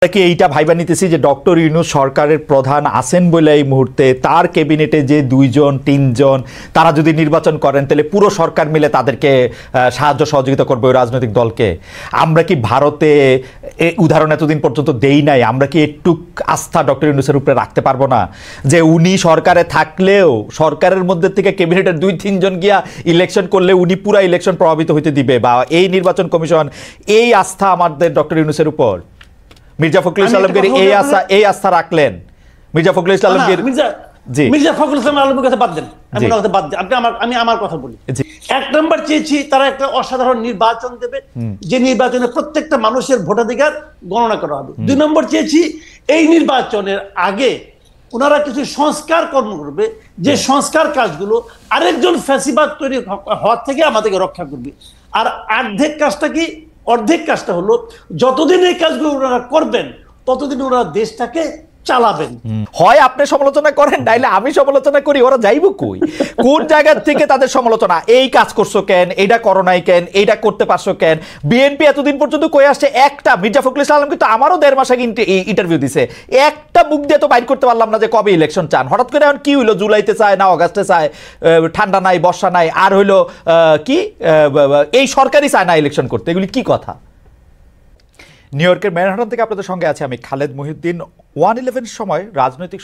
কি এইটা ভাইবা নিতেছি যে ডক্টর ইউনূস সরকারের প্রধান আছেন বলে এই মুহূর্তে তার ক্যাবিনেটে যে 2 জন 3 জন তারা যদি নির্বাচন করেন তাহলে পুরো সরকার মিলে তাদেরকে সাহায্য সহযোগিতা করবে ওই রাজনৈতিক দলকে। আমরা কি ভারতে উদাহরণ এতদিন পর্যন্ত দেই নাই? আমরা কি একটু আস্থা ডক্টর ইউনূসের উপরে রাখতে পারবো না যে উনি সরকারে থাকলেও সরকারের মধ্যে থেকে ক্যাবিনেটের 2-3 জন গিয়া ইলেকশন করলে উনি পুরো ইলেকশন প্রভাবিত হইতে দিবে, বা এই নির্বাচন কমিশন এই আস্থা আমাদের ডক্টর ইউনূসের উপর? মির্জা ফখরুল ইসলামকে এই আস্থা রাখলেন? মির্জা ফখরুল ইসলামকে মির্জা ফখরুল ইসলাম আলমগীর কথা বাদ দেন, আমি আমার কথা বলি। 1 নম্বর চেয়েছি তারা একটা অসাধারণ নির্বাচন দেবে, যে নির্বাচনে প্রত্যেকটা মানুষের ভোটাধিকার গণনা করা হবে। 2 নম্বর চেয়েছি এই নির্বাচনের আগে ওনারা কিছু সংস্কার কর্ম করবে, যে সংস্কার কাজগুলো আরেকজন ফ্যাসিবাদ তৈরি হওয়ার থেকে আমাদেরকে রক্ষা করবে। আর অর্ধেক কাজটা হলো যতদিন এই কাজগুলো ওনারা করবেন ততদিন ওনারা দেশটাকে চালাবেন। হয় আপনি সমালোচনা করেন, নাইলে আমি সমালোচনা করি, ওরা যাইব কই? কোন জায়গা থেকে তাদের সমালোচনা? এই কাজ করছো কেন, এইটা করো নাই কেন, এইটা করতে পারছো কেন? বিএনপি এতদিন পর্যন্ত কই আসছে? একটা মির্জা ফখরুল ইসলাম কিন্তু আমারও 1.5 মাস আগে ইন্টারভিউ দিছে, একটা মুখ দিয়ে তো বাইর করতে পারলাম না যে কবে ইলেকশন চান। হঠাৎ করে এখন কি হইলো? জুলাইতে চায় না অগাস্টে চায়, ঠান্ডা নাই বর্ষা নাই, আর হইলো কি এই সরকারই চায় না ইলেকশন করতে। এগুলি কি কথা? নিউ ইয়র্কের ম্যানহাটন থেকে আপনাদের সঙ্গে আছে আমি খালেদ মহিউদ্দিন। 1/11 সময় রাজনৈতিক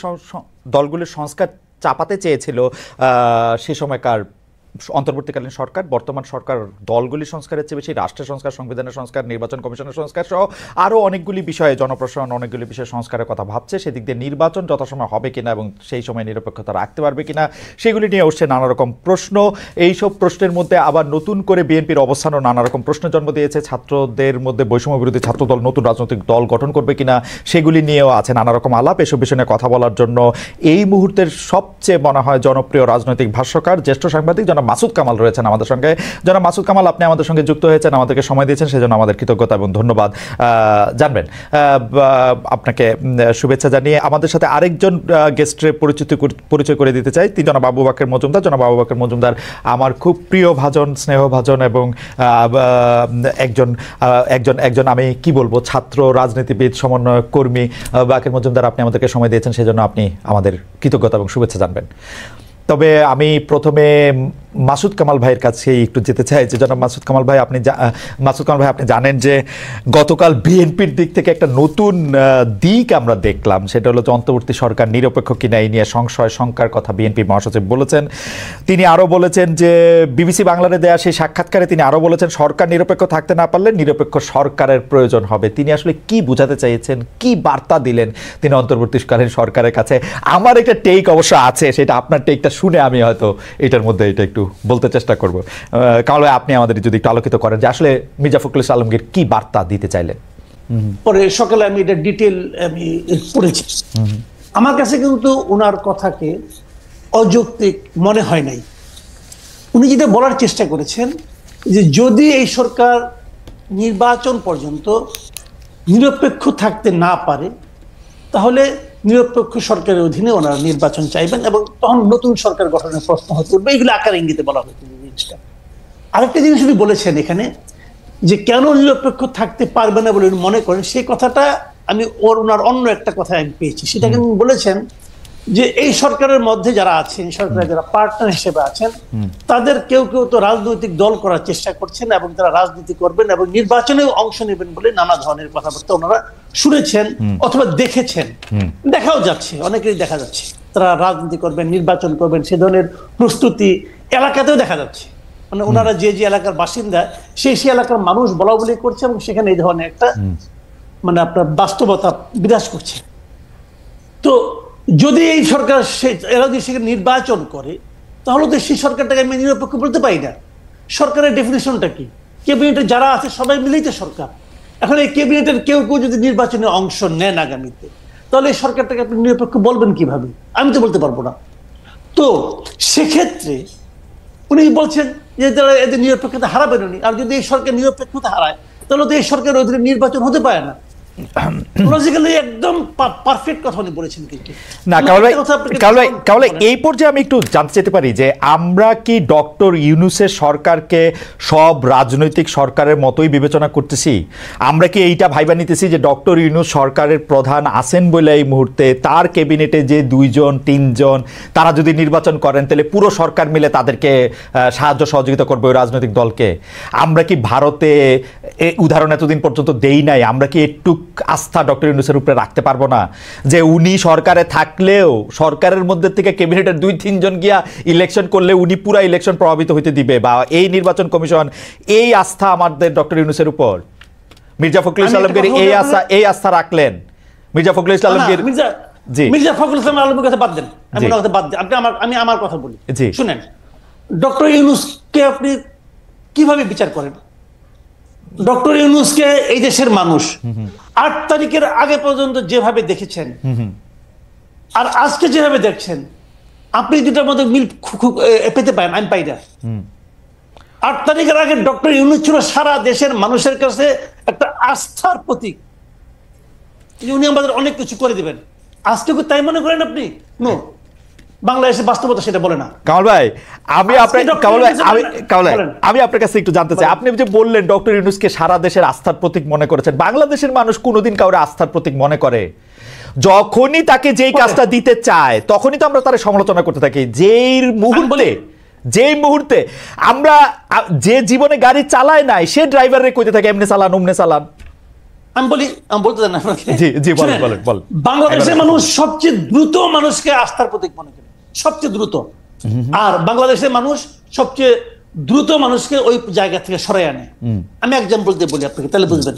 দলগুলির সংস্কার চাপাতে চেয়েছিল সে সময়কার অন্তর্বর্তীকালীন সরকার। বর্তমান সরকার দলগুলি সংস্কারের চেয়ে বেশি রাষ্ট্রের সংস্কার, সংবিধানের সংস্কার, নির্বাচন কমিশনের সংস্কার সহ আরও অনেকগুলি বিষয়ে, জনপ্রশাসন অনেকগুলি বিষয়ে সংস্কারের কথা ভাবছে। সেদিক দিয়ে নির্বাচন যথাসময় হবে কিনা এবং সেই সময় নিরপেক্ষতা রাখতে পারবে কিনা সেগুলি নিয়ে উঠছে নানা রকম প্রশ্ন। এইসব প্রশ্নের মধ্যে আবার নতুন করে বিএনপির অবস্থানও নানা রকম প্রশ্ন জন্ম দিয়েছে। ছাত্রদের মধ্যে বৈষম্য বিরোধী ছাত্রদল নতুন রাজনৈতিক দল গঠন করবে কিনা সেগুলি নিয়েও আছে নানা রকম আলাপ। এসব বিষয় নিয়ে কথা বলার জন্য এই মুহূর্তের সবচেয়ে মনে হয় জনপ্রিয় রাজনৈতিক ভাষ্যকার, জ্যেষ্ঠ সাংবাদিক জনাব মাসুদ কামাল রয়েছেন আমাদের সঙ্গে। জনাব মাসুদ কামাল, আপনি আমাদের সঙ্গে যুক্ত হয়েছেন, আমাদেরকে সময় দিয়েছেন, সেজন্য আমাদের কৃতজ্ঞতা এবং ধন্যবাদ জানবেন। আপনাকে শুভেচ্ছা জানিয়ে আমাদের সাথে আরেকজন গেস্টের পরিচয় করে দিতে চাই। তিনি জনাব আবু বকর মজুমদার। জনাব আবু বকর মজুমদার আমার খুব প্রিয় ভাজন, স্নেহভাজন এবং একজন আমি কি বলবো ছাত্র রাজনীতিবিদ, সমন্বয়ক কর্মী। বকর মজুমদার, আপনি আমাদেরকে সময় দিয়েছেন, সেজন্য আপনি আমাদের কৃতজ্ঞতা এবং শুভেচ্ছা জানবেন। তবে আমি প্রথমে মাসুদ কামাল ভাইয়ের কাছে একটু যেতে চাই যে জনাব মাসুদ কামাল ভাই, আপনি জানেন যে গতকাল বিএনপির দিক থেকে একটা নতুন দিক আমরা দেখলাম, সেটা হলো যে অন্তর্বর্তী সরকার নিরপেক্ষ কিনা এই নিয়ে সংশয় শঙ্কার কথা বিএনপি মহাসচিব বলেছেন। তিনি আরও বলেছেন যে বিবিসি বাংলাতে দেয়া সেই সাক্ষাৎকারে তিনি আরও বলেছেন সরকার নিরপেক্ষ থাকতে না পারলে নিরপেক্ষ সরকারের প্রয়োজন হবে। তিনি আসলে কি বোঝাতে চাইছেন, কি বার্তা দিলেন তিনি অন্তর্বর্তীকালীন সরকারের কাছে? আমার একটা টেক অবশ্য আছে, সেটা আপনার টেকটা শুনে আমি হয়তো এটার মধ্যে এটা একটু বলতে চেষ্টা করব। কামাল ভাই, আপনি আমাদের যদি একটু আলোকিত করেন যে আসলে মির্জা ফখরুল ইসলাম আলমগীর কি বার্তা দিতে চাইলেন। পরে সকালে আমি এটা ডিটেল আমি পড়েছি। আমার কাছে কিন্তু ওনার কথাকে অযৌক্তিক মনে হয় নাই। উনি যেটা বলার চেষ্টা করেছেন যে যদি এই সরকার নির্বাচন পর্যন্ত নিরপেক্ষ থাকতে না পারে তাহলে নিরপেক্ষ সরকারের অধীনে ওনারা নির্বাচন চাইবেন এবং তখন নতুন সরকার গঠনের প্রশ্ন হতে উঠবে। এগুলো আকার ইঙ্গিতে বলা হয়েছে জিনিসটা। আরেকটা জিনিস উনি বলেছেন এখানে যে কেন নিরপেক্ষ থাকতে পারবে না বলে উনি মনে করেন, সেই কথাটা আমি ওনার অন্য একটা কথা আমি পেয়েছি। সেটা কিন্তু বলেছেন যে এই সরকারের মধ্যে যারা আছেন, সরকারের যারা পার্টনার হিসেবে আছেন, তাদের কেউ কেউ তো রাজনৈতিক দল করার চেষ্টা করছেন এবং তারা রাজনীতি করবেন এবং নির্বাচনেও অংশ নেবেন বলে নানা ধরনের কথাবার্তা ওনারা শুনেছেন অথবা দেখেছেন। দেখাও যাচ্ছে, অনেকেই দেখা যাচ্ছে তারা রাজনীতি করবেন, নির্বাচন করবেন, সে ধরনের প্রস্তুতি এলাকাতেও দেখা যাচ্ছে। মানে ওনারা যে এলাকার বাসিন্দা সেই এলাকার মানুষ বলা বলি করছে এবং সেখানে এই ধরনের একটা মানে আপনার বাস্তবতা বিরাজ করছে। তো যদি এই সরকার এরা যদি সেখানে নির্বাচন করে তাহলে তো সেই সরকারটাকে আমি নিরপেক্ষ বলতে পারি না। সরকারের ডেফিনেশনটা কি? ক্যাবিনেটে যারা আছে সবাই মিলেই তো সরকার। এখন এই ক্যাবিনেটের কেউ কেউ যদি নির্বাচনে অংশ নেন আগামীতে, তাহলে এই সরকারটাকে আপনি নিরপেক্ষ বলবেন কিভাবে? আমি তো বলতে পারবো না। তো সেক্ষেত্রে উনি বলছেন যে তারা এদের নিরপেক্ষতা হারাবেন উনি। আর যদি এই সরকার নিরপেক্ষতা হারায় তাহলে তো এই সরকারের অধীনে নির্বাচন হতে পারে না। লজিক্যালি একদম পারফেক্ট কথা উনি বলেছেন। কিন্তু না কামাল ভাই এই পর্যায়ে আমি একটু জানতে চাইতে পারি যে আমরা কি ডক্টর ইউনূসের সরকারকে সব রাজনৈতিক সরকারের মতোই বিবেচনা করতেছি? আমরা কি এইটা ভাইবা নিতেছি যে ডক্টর ইউনূস সরকারের প্রধান আছেন বলে এই মুহূর্তে তার ক্যাবিনেটে যে 2-3 তারা যদি নির্বাচন করেন তাহলে পুরো সরকার মিলে তাদেরকে সাহায্য সহযোগিতা করবে ওই রাজনৈতিক দলকে? আমরা কি ভারতে উদাহরণ এতদিন পর্যন্ত দেই নাই, আমরা কি একটু আস্থা ডক্টর ইউনূসের উপরে রাখতে পারবো না যে উনি সরকারে থাকলেও সরকারের মধ্যে থেকে ক্যাবিনেটের 2-3 জন গিয়া ইলেকশন করলে উনি পুরো ইলেকশন প্রভাবিত হইতে দিবে, বা এই নির্বাচন কমিশন এই আস্থা আমাদের ডক্টর ইউনূসের উপর? মির্জা ফখরুল ইসলাম আলমগীর এই আস্থা রাখলেন। মির্জা ফখরুল ইসলাম আলমগীর মির্জা ফখরুল ইসলাম আলমগীর কথা বাদ দেন, আমি আমার কথা বলি। শুনেন, ডক্টর ইউনূসকে আপনি কিভাবে বিচার করেন? ডক্টর ইউনূসকে এই দেশের মানুষ 8 তারিখের আগে পর্যন্ত যেভাবে দেখেছেন আর আজকে যেভাবে দেখছেন, আপনি দুটার মধ্যে মিল পেতে পারেন? আমি পাই না। 8 তারিখের আগে ডক্টর ইউনূস ছিল সারা দেশের মানুষের কাছে একটা আস্থার প্রতীক, উনি আমাদের অনেক কিছু করে দিবেন। আজকে তাই মনে করেন আপনি? নো, বাংলাদেশের বাস্তবতা সেটা বলে না। কামাল ভাই আমি আপনার কাছে একটু জানতে চাই, আপনি যে বললেন ডক্টর ইউনূসকে সারা দেশের আস্থার প্রতীক মনে করেছেন, বাংলাদেশের মানুষ কোনোদিন কাউরে আস্থার প্রতীক মনে করে? যখনই তাকে যেই কাজটা দিতে চায় তখনই তো আমরা তার সমালোচনা করতে থাকি। যেই মুহূর্তে আমরা যে জীবনে গাড়ি চালায় নাই সে ড্রাইভারে কইতে থাকে এমনি চালান অমনে চালান। আমি বলতে চান আপনাকে, বলেন। বাংলাদেশের মানুষ সবচেয়ে দ্রুত মানুষকে আস্থার প্রতীক মনে করে, সবচেয়ে দ্রুত। আর বাংলাদেশের মানুষ সবচেয়ে দ্রুত মানুষকে ওই জায়গা থেকে সরাই আনে। আমি এক্সাম্পল দিয়ে বলি আপনাকে, তাহলে বুঝবেন।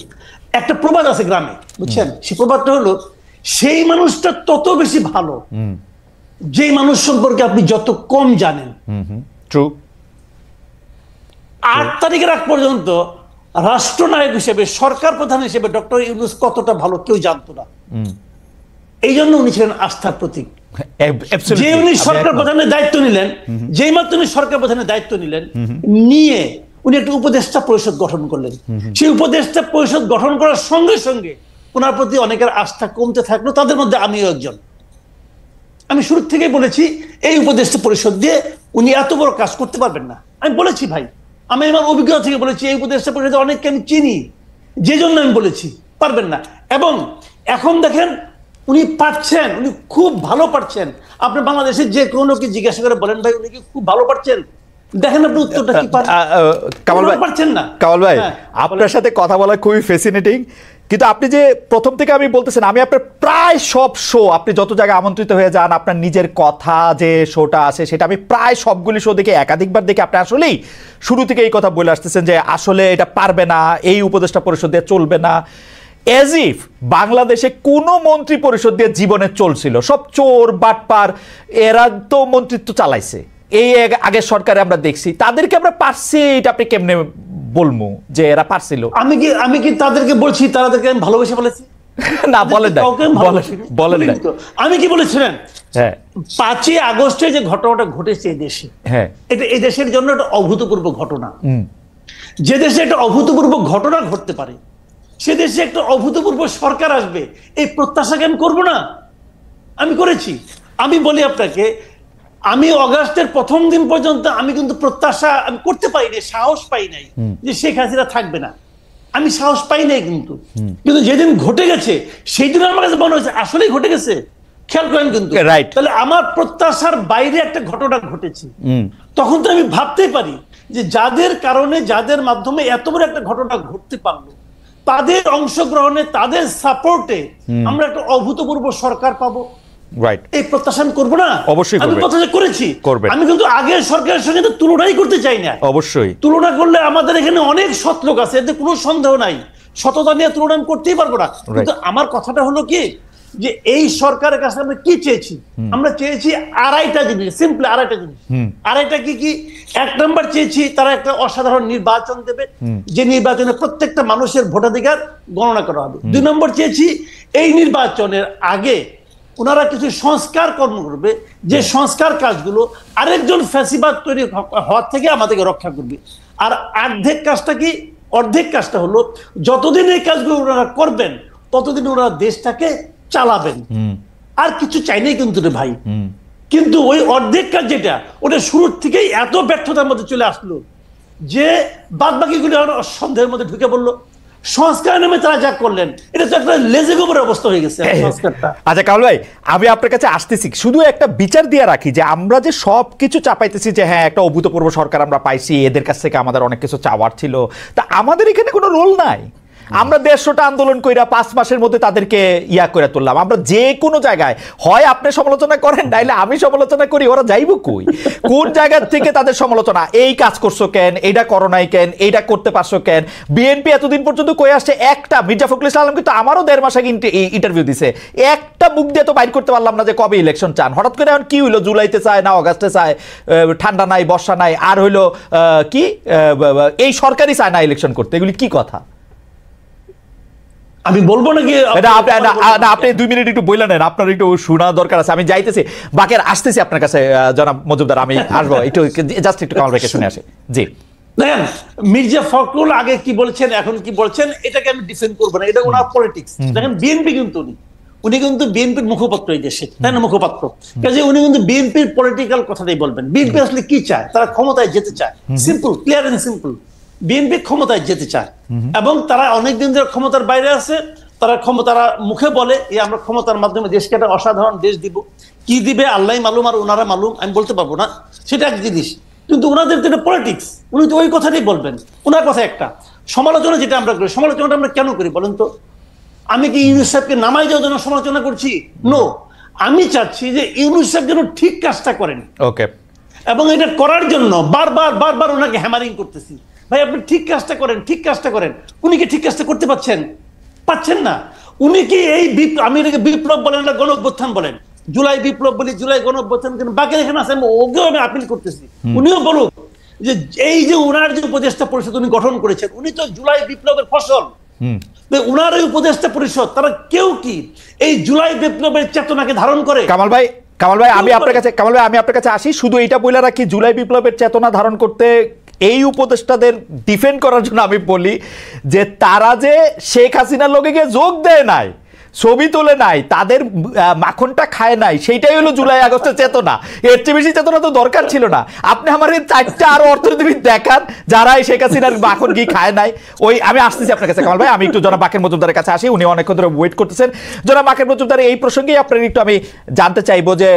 একটা প্রবাদ আছে গ্রামে, বুঝছেন? সেই প্রবাদটা হলো, সেই মানুষটা তত বেশি ভালো যেই মানুষ সম্পর্কে আপনি যত কম জানেন। 8 তারিখের আগ পর্যন্ত রাষ্ট্রনায়ক হিসেবে, সরকার প্রধান হিসেবে ডক্টর ইউনূস কতটা ভালো কেউ জানতো না। এই জন্য উনি ছিলেন আস্থার প্রতীক। যে উনি সরকার প্রধানের দায়িত্ব নিলেন, যেই মাত্র উনি সরকার প্রধানের দায়িত্ব নিলেন, নিয়ে উনি একটা উপদেষ্টা পরিষদ গঠন করলেন। সেই উপদেষ্টা পরিষদ গঠন করার সঙ্গে সঙ্গে ওনার প্রতি অনেকের আস্থা কমতে থাকলো, তাদের মধ্যে আমিও একজন। আমি শুরু থেকেই বলেছি এই উপদেষ্টা পরিষদ দিয়ে উনি এত বড় কাজ করতে পারবেন না। আমি বলেছি ভাই, আমি আমার অভিজ্ঞতা থেকে বলেছি, এই উপদেষ্টা পরিষদে অনেককে আমি চিনি, যে জন্য আমি বলেছি পারবেন না। এবং এখন দেখেন উনি পারছেন, উনি খুব ভালো পারছেন। আপনি বাংলাদেশের যে কোনো কি জিজ্ঞাসা করে বলেন, ভাই উনি কি খুব ভালো পারছেন? দেখেন আপনি উত্তরটা কি পারছেন না। কামাল ভাই, আপনার সাথে কথা বলা খুবই ফ্যাসিনেটিং, কিন্তু আপনি যে প্রথম থেকে আমি বলতেছেন, আমি আপনার প্রায় সব শো, আপনি যত জায়গায় আমন্ত্রিত হয়ে যান, আপনার নিজের কথা যে শোটা আছে সেটা আমি প্রায় সবগুলি শো দেখে একাধিকবার দেখে আপনি আসলেই শুরু থেকে এই কথা বলে আসতেছেন যে আসলে এটা পারবে না, এই উপদেষ্টা পরিষদ দিয়ে চলবে না। এজ ইফ বাংলাদেশে কোনো মন্ত্রী পরিষদ দিয়ে জীবনে চলছিল, সব চোর বাটপার, এরা তো মন্ত্রিত্ব চালাইছে। এই আগের সরকারে আমরা দেখছি, তাদেরকে আমরা পারছি, এটা আপনি কেমনে বলবো যে এরা পারছিল? আমি কি তাদেরকে বলছি তাদেরকে আমি ভালোবেসে বলেছি? না, বলেন না, বলেন না। আমি কি বলেছিলেন? 5ই আগস্টে যে ঘটনাটা ঘটেছে এই দেশে, এটা এই দেশের জন্য একটা অভূতপূর্ব ঘটনা। যে দেশে একটা অভূতপূর্ব ঘটনা ঘটতে পারে, সে দেশে একটা অভূতপূর্ব সরকার আসবে, এই প্রত্যাশাকে আমি করবো না? আমি করেছি। আমি বলি আপনাকে, আমি অগাস্টের প্রথম দিন পর্যন্ত আমি কিন্তু প্রত্যাশা আমি করতে পারিনি, সাহস পাই নাই যে শেখ হাসিনা থাকবে না। আমি সাহস পাই নাই, কিন্তু যেদিন ঘটে গেছে সেই দিন আমার কাছে মনে হয়েছে আসলেই ঘটে গেছে। খেয়াল করেন কিন্তু, তাহলে আমার প্রত্যাশার বাইরে একটা ঘটনা ঘটেছে। তখন তো আমি ভাবতেই পারি যে যাদের কারণে, যাদের মাধ্যমে এত বড় একটা ঘটনা ঘটতে পারলো, তাদের অংশগ্রহণে, তাদের সাপোর্টে আমরা একটা অভূতপূর্ব সরকার পাবো, এই প্রত্যাশা করবো না? অবশ্যই আমি প্রত্যাশা করেছি। আমি কিন্তু আগের সরকারের সঙ্গে তুলনাই করতে চাই না। অবশ্যই তুলনা করলে আমাদের এখানে অনেক সৎ লোক আছে, এতে কোনো সন্দেহ নাই, সততা নিয়ে তুলনা আমি করতেই পারবো না। কিন্তু আমার কথাটা হলো কি, যে এই সরকারের কাছে আমরা কি চেয়েছি? আমরা চেয়েছি আড়াইটা জিনিস, সিম্পল আড়াইটা জিনিস। আড়াইটা কি কি? 1 নম্বর চেয়েছি তারা একটা অসাধারণ নির্বাচন দেবে, যে নির্বাচনে প্রত্যেকটা মানুষের ভোটাধিকার গণনা করা হবে। 2 নম্বর চেয়েছি এই নির্বাচনের আগে ওনারা কিছু সংস্কার কর্ম করবে, যে সংস্কার কাজগুলো আরেকজন ফ্যাসিবাদ তৈরি হওয়ার থেকে আমাদেরকে রক্ষা করবে। আর অর্ধেক কাজটা কি? অর্ধেক কাজটা হলো যতদিন এই কাজগুলো ওনারা করবেন, ততদিন ওরা দেশটাকে চালাবেন, আর কিছু চাই নাই কিন্তু রে ভাই। কিন্তু ওই অর্ধেক কাজ যেটা, ওটা শুরুর থেকেই এত ব্যর্থতার মধ্যে চলে আসলো যে বাদ বাকিগুলি সন্দেহের মধ্যে ঢুকে পড়লো। সংস্কার নামে তারা যা করলেন, এটা তো একটা লেজে গোবরের অবস্থা হয়ে গেছে সংস্কারটা। আচ্ছা কামাল ভাই, আমি আপনার কাছে আসতেছি, শুধু একটা বিচার দিয়ে রাখি যে আমরা যে সব কিছু চাপাইতেছি যে হ্যাঁ একটা অভূতপূর্ব সরকার আমরা পাইছি, এদের কাছ থেকে আমাদের অনেক কিছু চাওয়ার ছিল, তা আমাদের এখানে কোনো রোল নাই। আমরা 150টা আন্দোলন কইরা 5 মাসের মধ্যে তাদেরকে ইয়া করে তুললাম। আমরা যে কোনো জায়গায় হয় আপনি সমালোচনা করেন, নাইলে আমি সমালোচনা করি, ওরা যাইব কই? কোন জায়গা থেকে তাদের সমালোচনা? এই কাজ করছো কেন, এইটা করো নাই কেন, এইটা করতে পারছো কেন? বিএনপি এতদিন পর্যন্ত কই আসছে একটা, মির্জা ফখরুল ইসলাম কিন্তু আমারও 1.5 মাস আগে ইন্টারভিউ দিছে, একটা মুখ দিয়ে তো বাইর করতে পারলাম না যে কবে ইলেকশন চান। হঠাৎ করে এখন কি হইলো, জুলাইতে চায় না অগাস্টে চায়, ঠান্ডা নাই বর্ষা নাই, আর হইলো কি এই সরকারই চায় না ইলেকশন করতে, এগুলি কি কথা? আমি বলবো নাকি আপনি 2 মিনিট একটু বইলা নেন, আপনার একটু শোনা দরকার আছে। আমি যাইতেছি বাকের, আসতেছি আপনার কাছে জনাব মজুমদার, আমি আসবো একটু, জাস্ট একটু কামাল ভাইকে শুনে আসে। জি দেখেন, মির্জা ফখরুল আগে কি বলছেন এখন কি বলছেন এটাকে আমি ডিফেন্ড করবো না, এটা ওনার পলিটিক্স। দেখেন বিএনপি কিন্তু উনি কিন্তু বিএনপির মুখপাত্র এই দেশে, তাই না? মুখপাত্র, কাজে উনি কিন্তু বিএনপির পলিটিক্যাল কথাটাই বলবেন। বিএনপি আসলে কি চায়? তারা ক্ষমতায় যেতে চায়, simple, clear and simple. BNP ক্ষমতায় যেতে চায় এবং তারা অনেকদিন ধরে ক্ষমতার বাইরে আছে। তারা মুখে বলে আমরা ক্ষমতার মাধ্যমে দেশকে একটা অসাধারণ দেশ দিব, কি দিবে আল্লাহ মালুম আর ওনারা মালুম, আমি বলতে পারবো না, সেটা এক জিনিস। কিন্তু ওনাদের তো পলিটিক্স, উনি তো ওই কথাটাই বলবেন। ওনার কথা একটা। সমালোচনা যেটা আমরা করি, সমালোচনাটা আমরা কেন করি বলেন তো? আমি কি ইউনূস সাহেবকে নামাই যাওয়ার জন্য সমালোচনা করছি? নো, আমি চাচ্ছি যে ইউনূস সাহেব যেন ঠিক কাজটা করেন। ওকে, এবং এটা করার জন্য বারবার ওনাকে হ্যামারিং করতেছি, ভাই আপনি ঠিক কাজটা করেন, ঠিক কাজটা করেন। উনি কি ঠিক কাজটা করতে পাচ্ছেন না? উনি কি এই আমি এটাকে বিপ্লব বলেন না গণ অভ্যুত্থান বলেন, জুলাই বিপ্লব বলি, জুলাই গণ অভ্যুত্থান, বাকি এখানে আছে, ওকেও আমি আপিল করতেছি। উনিও বলুন যে এই যে ওনার যে উপদেষ্টা পরিষদ উনি গঠন করেছেন, উনি তো জুলাই বিপ্লবের ফসল। উনার এই উপদেষ্টা পরিষদ তারা কেউ কি এই জুলাই বিপ্লবের চেতনাকে ধারণ করে? কামাল ভাই আমি আপনার কাছে আসি, শুধু এইটা বলে রাখি, জুলাই বিপ্লবের চেতনা ধারণ করতে এই উপদেষ্টাদের ডিফেন্ড করার জন্য আমি বলি যে তারা যে শেখ হাসিনার লগে গিয়ে যোগ দেয় নাই, ছবি তোলে নাই, তাদের মাখনটা খায় নাই, সেইটাই হলো জুলাই আগস্টের চেতনা। এর চেয়ে বেশি চেতনা তো দরকার ছিল না। আপনি আমার এই 4টা আরো অর্থনীতিবিদ দেখান যারা এই শেখ হাসিনার মাখন গিয়ে খায় নাই। আমি আসতেছি আপনার কাছে কামাল ভাই, আমি একটু জনাব বাকের মজুমদারের কাছে আসি, উনি অনেকক্ষণ ধরে ওয়েট করতেছেন। জনাব বাকের মজুমদার, এই প্রসঙ্গেই আপনার একটু আমি জানতে চাইবো যে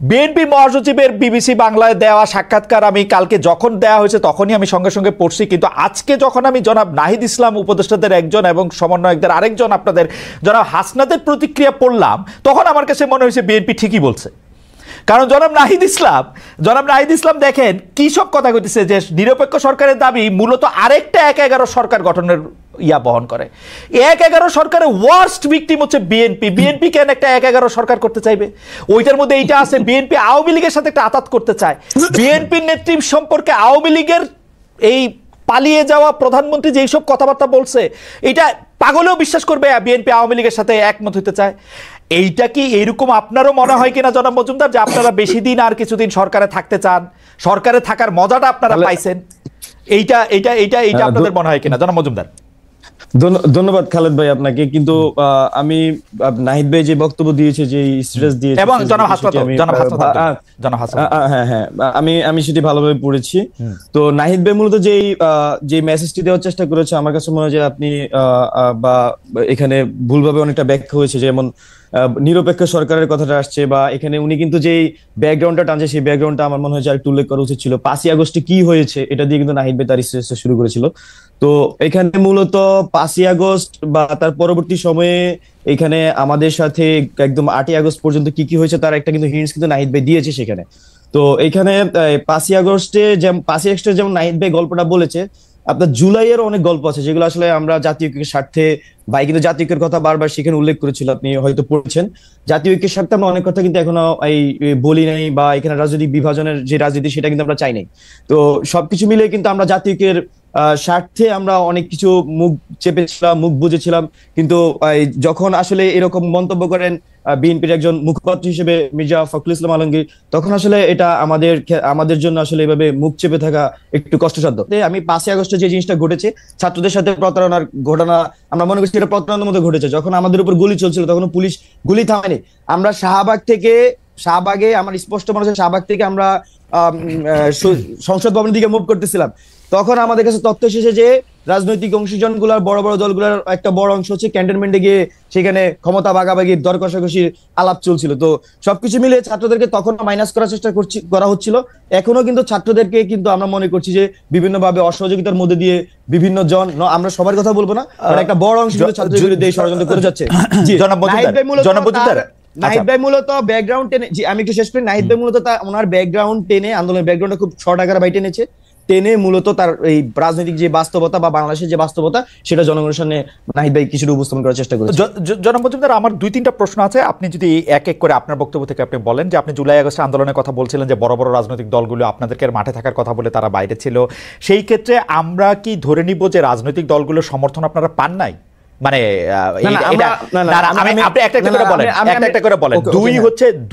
বিএনপি মহাসচিবের বিবিসি বাংলায় দেওয়া সাক্ষাৎকার আমি কালকে যখন দেওয়া হয়েছে তখনই আমি সঙ্গে সঙ্গে পড়ছি, কিন্তু আজকে যখন আমি জনাব নাহিদ ইসলাম উপদেষ্টাদের একজন এবং সমন্বয়কদের আরেকজন আপনাদের জনাব হাসনাতের প্রতিক্রিয়া পড়লাম, তখন আমার কাছে মনে হয়েছে বিএনপি ঠিকই বলছে। কারণ জনাব নাহিদ ইসলাম দেখেন কি সব কথা কইতেছে যে নিরপেক্ষ সরকারের দাবি মূলত আরেকটা 1-11 সরকার গঠনের বহন করে। 1-11 সরকারের ওয়ার্স্ট ভিকটিম হচ্ছে বিএনপি কেন একটা 1-11 সরকার করতে চাইবে? ওইটার মধ্যে এইটা আছে, বিএনপি আওয়ামী লীগের সাথে একটা আতাত করতে চায়। বিএনপির নেতৃত্ব সম্পর্কে আওয়ামী লীগের এই পালিয়ে যাওয়া প্রধানমন্ত্রী যেই সব কথাবার্তা বলছে, এটা পাগলেও বিশ্বাস করবে বিএনপি আওয়ামী লীগের সাথে একমত হতে চায়। এইটা কি এইরকম আপনারও মনে হয় কিনা জনাব মজুমদার, যে আপনারা বেশি দিন আর কিছুদিন সরকারে থাকতে চান, সরকারে থাকার মজাটা আপনারা পাইছেন? এইটা আপনাদের মনে হয় কিনা জনাব মজুমদার? ধন্যবাদ খালেদ ভাই আপনাকে। কিন্তু আমি নাহিদ ভাই যে বক্তব্য দিয়েছে, যে স্ট্রেস দিয়েছে, এবং হ্যাঁ আমি সেটি ভালোভাবে পড়েছি। তো নাহিদ ভাই মূলত যে মেসেজটি দেওয়ার চেষ্টা করেছে, আমার কাছে মনে হয় যে আপনি বা এখানে ভুলভাবে অনেকটা ব্যাখ্যা হয়েছে। যেমন নিরপেক্ষ সরকারের কথাটা আসছে, বা এখানে উনি কিন্তু যেই ব্যাকগ্রাউন্ডটা টানছে সেই ব্যাকগ্রাউন্ডটা আমার মনে হয় যে একটু উল্লেখ করা উচিত ছিল। 5ই আগস্টে কি হয়েছে এটা দিয়ে কিন্তু নাহিদ ভাই তার স্ট্রেসটা শুরু করেছিল। তো এখানে মূলত 5ই আগস্ট বা তার পরবর্তী সময়ে এখানে আমাদের সাথে একদম 8ই আগস্ট পর্যন্ত কি কি হয়েছে তার একটা কিন্তু হিন্টস কিন্তু নাহিদ ভাই দিয়েছে সেখানে। তো এখানে 5ই আগস্টে যেমন নাহিদ ভাই গল্পটা বলেছে, আপনার জুলাইয়ের অনেক গল্প আছে যেগুলো আসলে আমরা জাতীয় ঐক্যের স্বার্থে, ভাই কিন্তু জাতীয় ঐক্যের কথা বারবার সেখানে উল্লেখ করেছিল, আপনি হয়তো পড়েছেন। জাতীয় ঐক্যের স্বার্থে আমরা অনেক কথা কিন্তু এখনো বলি নাই, বা এখানে রাজনৈতিক বিভাজনের যে রাজনীতি সেটা কিন্তু আমরা চাই নাই। তো সবকিছু মিলে কিন্তু আমরা জাতীয় ঐক্যের স্বার্থে আমরা অনেক কিছু মুখ চেপেছিলাম, মুখ বুঝেছিলাম, কিন্তু যখন আসলে এরকম মন্তব্য করেন বিএনপির একজন মুখপাত্র হিসেবে মির্জা ফখরুল ইসলাম আলমগীর, তখন আসলে এটা আমাদের জন্য আসলে এভাবে মুখ চেপে থাকা একটু কষ্টসাধ্য। আমি 5ই আগস্টে যে জিনিসটা ঘটেছে, ছাত্রদের সাথে প্রতারণার ঘটনা, আমরা মনে করছি এটা প্রতারণার মধ্যে ঘটেছে। যখন আমাদের উপর গুলি চলছিল তখন পুলিশ গুলি থামায়নি। আমরা শাহবাগে আমার স্পষ্ট মনে হচ্ছে শাহবাগ থেকে আমরা সংসদ ভবনের দিকে মুভ করতেছিলাম, তখন আমাদের কাছে তথ্য এসেছে যে রাজনৈতিক অংশীজনগুলোর বড় বড় দলগুলোর একটা বড় অংশ হচ্ছে ক্যান্টনমেন্টে গিয়ে সেখানে ক্ষমতা ভাগাভাগির দর কষাকষির আলাপ চলছিল। তো সবকিছু মিলে ছাত্রদেরকে তখন মাইনাস করার চেষ্টা করা হচ্ছিল। এখনো কিন্তু ছাত্রদেরকে কিন্তু আমরা মনে করছি যে বিভিন্নভাবে অসহযোগিতার মধ্যে দিয়ে বিভিন্ন জন, আমরা সবার কথা বলবো না, একটা বড় অংশ কিন্তু ছাত্রদের বিরুদ্ধে এই ষড়যন্ত্র করে যাচ্ছে। নাহিদ ভাই মূলত ব্যাকগ্রাউন্ড টেনে, আমি একটু শেষ করি। নাহিদ ভাই মূলত ওনার ব্যাকগ্রাউন্ড টেনে, আন্দোলনের ব্যাকগ্রাউন্ডটা খুব শর্ট আকারে বাই টেনে মূলত তার এই রাজনৈতিক যে বাস্তবতা বা বাংলাদেশের যে বাস্তবতা সেটা জনগণের সামনে নাহিদ ভাই কিছুটা উপস্থাপন করার চেষ্টা করেছে। জনাব মজুমদার, আমার 2-3টা প্রশ্ন আছে, আপনি যদি এক এক করে আপনার বক্তব্য থেকে আপনি বলেন। যে আপনি জুলাই আগস্ট আন্দোলনের কথা বলছিলেন যে বড় বড় রাজনৈতিক দলগুলো আপনাদেরকে মাঠে থাকার কথা বলে তারা বাইরে ছিল, সেই ক্ষেত্রে আমরা কি ধরে নিব যে রাজনৈতিক দলগুলোর সমর্থন আপনারা পান নাই? মানে আপনি একটা করে বলেন।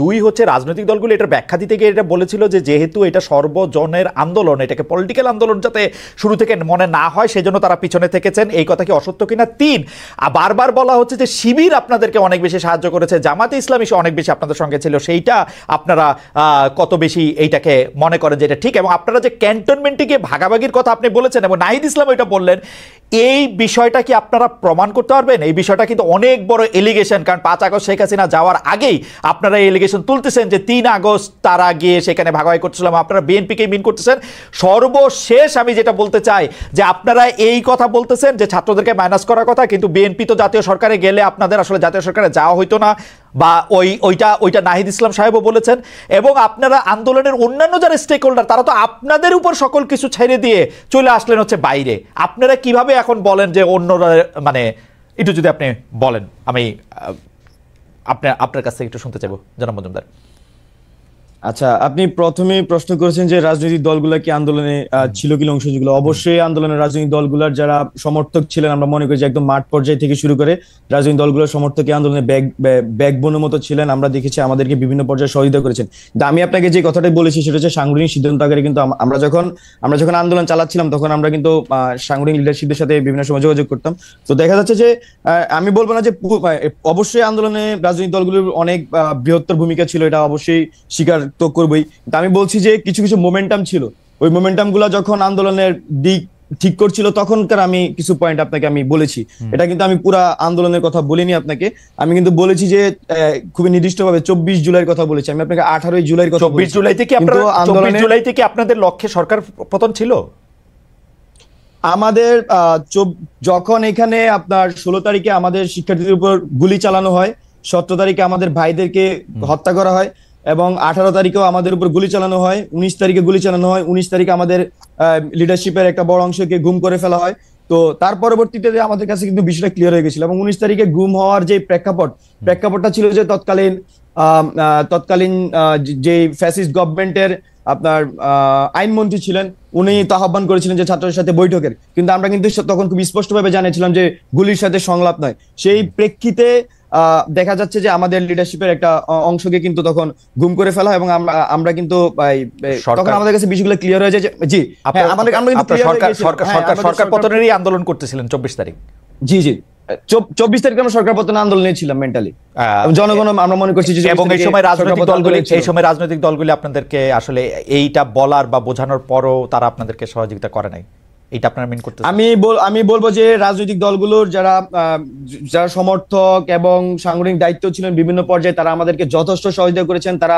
দুই হচ্ছে রাজনৈতিক দলগুলো এটার ব্যাখ্যা দিতে গিয়ে এটা বলেছিল যে যেহেতু এটা সর্বজনের আন্দোলন, এটাকে পলিটিক্যাল আন্দোলন যাতে শুরু থেকে মনে না হয় সেজন্য তারা পিছনে থেকেছেন। এই কথা কি অসত্য কিনা? 3, বারবার বলা হচ্ছে যে শিবির আপনাদেরকে অনেক বেশি সাহায্য করেছে, জামাতে ইসলামী অনেক বেশি আপনাদের সঙ্গে ছিল, সেইটা আপনারা কত বেশি এইটাকে মনে করেন যে এটা ঠিক? এবং আপনারা যে ক্যান্টনমেন্টে গিয়ে ভাগাভাগির কথা আপনি বলেছেন এবং নাহিদ ইসলাম এটা বললেন, এই বিষয়টা কি আপনারা প্রমাণ করতে পারবেন? এই বিষয়টা কিন্তু অনেক বড় এলিগেশন, কারণ 5 আগস্ট শেখ হাসিনা যাওয়ার আগেই আপনারা এই এলিগেশন তুলতেছেন যে 3 আগস্ট তারা গিয়ে সেখানে ভাগাভাগি করছিলাম, আপনারা বিএনপিকে মিন করতেছেন। সর্বশেষ আমি যেটা বলতে চাই যে আপনারা এই কথা বলতেছেন যে ছাত্রদেরকে মাইনাস করার কথা, কিন্তু বিএনপি তো জাতীয় সরকারে গেলে আপনাদের আসলে জাতীয় সরকারে যাওয়া হইতো না, বা ওইটা নাহিদ ইসলাম সাহেবও বলেছেন। এবং আপনারা আন্দোলনের অন্যান্য যারা স্টেক হোল্ডার তারা তো আপনাদের উপর সকল কিছু ছেড়ে দিয়ে চলে আসলেন হচ্ছে বাইরে। আপনারা কিভাবে এখন বলেন যে অন্যরা, মানে একটু যদি আপনি বলেন, আমি আপনার কাছ থেকে একটু শুনতে চাইবো জনাব মজুমদার। আচ্ছা, আপনি প্রথমে প্রশ্ন করেছেন যে রাজনৈতিক দলগুলা কি আন্দোলনে ছিল কি অংশগুলো? অবশ্যই আন্দোলনের রাজনৈতিক দলগুলোর যারা সমর্থক ছিলেন, আমরা মনে করি যে একদম মাঠ পর্যায় থেকে শুরু করে রাজনৈতিক দলগুলোর সমর্থক আন্দোলনে ব্যাকবোনের মতো ছিলেন। আমরা দেখেছি আমাদেরকে বিভিন্ন পর্যায়ে সহযোগিতা করেছেন। আমি আপনাকে যে কথাটাই বলেছি সেটা হচ্ছে সাংগঠনিক সিদ্ধান্ত আকারে, কিন্তু আমরা যখন আন্দোলন চালাচ্ছিলাম তখন আমরা কিন্তু সাংগঠনিক লিডারশিপের সাথে বিভিন্ন সময় যোগাযোগ করতাম। তো দেখা যাচ্ছে যে আমি বলবো না যে অবশ্যই আন্দোলনে রাজনৈতিক দলগুলোর অনেক বৃহত্তর ভূমিকা ছিল, এটা অবশ্যই স্বীকার তো করবই। আমি বলছি যে কিছু কিছু মোমেন্টাম ছিল, ওই মোমেন্টাম গুলা যখন আন্দোলনের দিক ঠিক করছিল তখনকার আমি কিছু পয়েন্ট আপনাকে আমি বলেছি। এটা কিন্তু আমি পুরা আন্দোলনের কথা বলিনি আপনাকে, আমি কিন্তু বলেছি যে খুবই নির্দিষ্টভাবে 24 জুলাইয়ের কথা বলেছি। আমি আপনাকে 18 জুলাইয়ের কথা বলেছি। 24 জুলাই থেকে আপনাদের লক্ষ্যে সরকার পতন ছিল। আমাদের যখন এখানে আপনার 16 তারিখে আমাদের শিক্ষার্থীদের উপর গুলি চালানো হয়, 17 তারিখে আমাদের ভাইদেরকে হত্যা করা হয় এবং 18 তারিখেও আমাদের উপর গুলি চালানো হয়, 19 তারিখে গুলি চালানো হয়, 19 তারিখে আমাদের লিডারশিপের একটা বড় অংশকে গুম করে ফেলা হয়। তো তার পরবর্তীতে আমাদের কাছে কিন্তু বিষয়টা ক্লিয়ার হয়ে গেছিল এবং 19 তারিখে গুম হওয়ার যে প্রেক্ষাপটটা ছিল যে তৎকালীন যে ফ্যাসিস্ট গভর্নমেন্টের আপনার আইনমন্ত্রী ছিলেন, উনি তো আহ্বান করেছিলেন যে ছাত্রদের সাথে বৈঠকের, কিন্তু আমরা কিন্তু তখন খুব স্পষ্টভাবে জানিয়েছিলাম যে গুলির সাথে সংলাপ নয়। সেই প্রেক্ষিতে দেখা যাচ্ছে যে আমাদের লিডারশিপের একটা অংশকে কিন্তু তখন গুম করে ফেলা হয় এবং আমরা কিন্তু তখন আমাদের কাছে বিষয়গুলো ক্লিয়ার হয়ে যায়। জি, সরকার পতনেরই আন্দোলন করতেছিলেন 24 তারিখ। জি 24 তারিখে আমরা সরকার পতন আন্দোলনে ছিলাম মেন্টালি, জনগণ আমরা মনে করছি যে, এবং এই সময় রাজনৈতিক দলগুলি আপনাদেরকে আসলে এইটা বলার বা বোঝানোর পরও তারা আপনাদেরকে সহযোগিতা করে নাই, এটা আপনারা মিন করতে? আমি বলবো যে রাজনৈতিক দলগুলোর যারা সমর্থক এবং সাংগঠনিক দায়িত্ব ছিলেন বিভিন্ন পর্যায়ে তারা আমাদেরকে যথেষ্ট সহযোগিতা করেছেন, তারা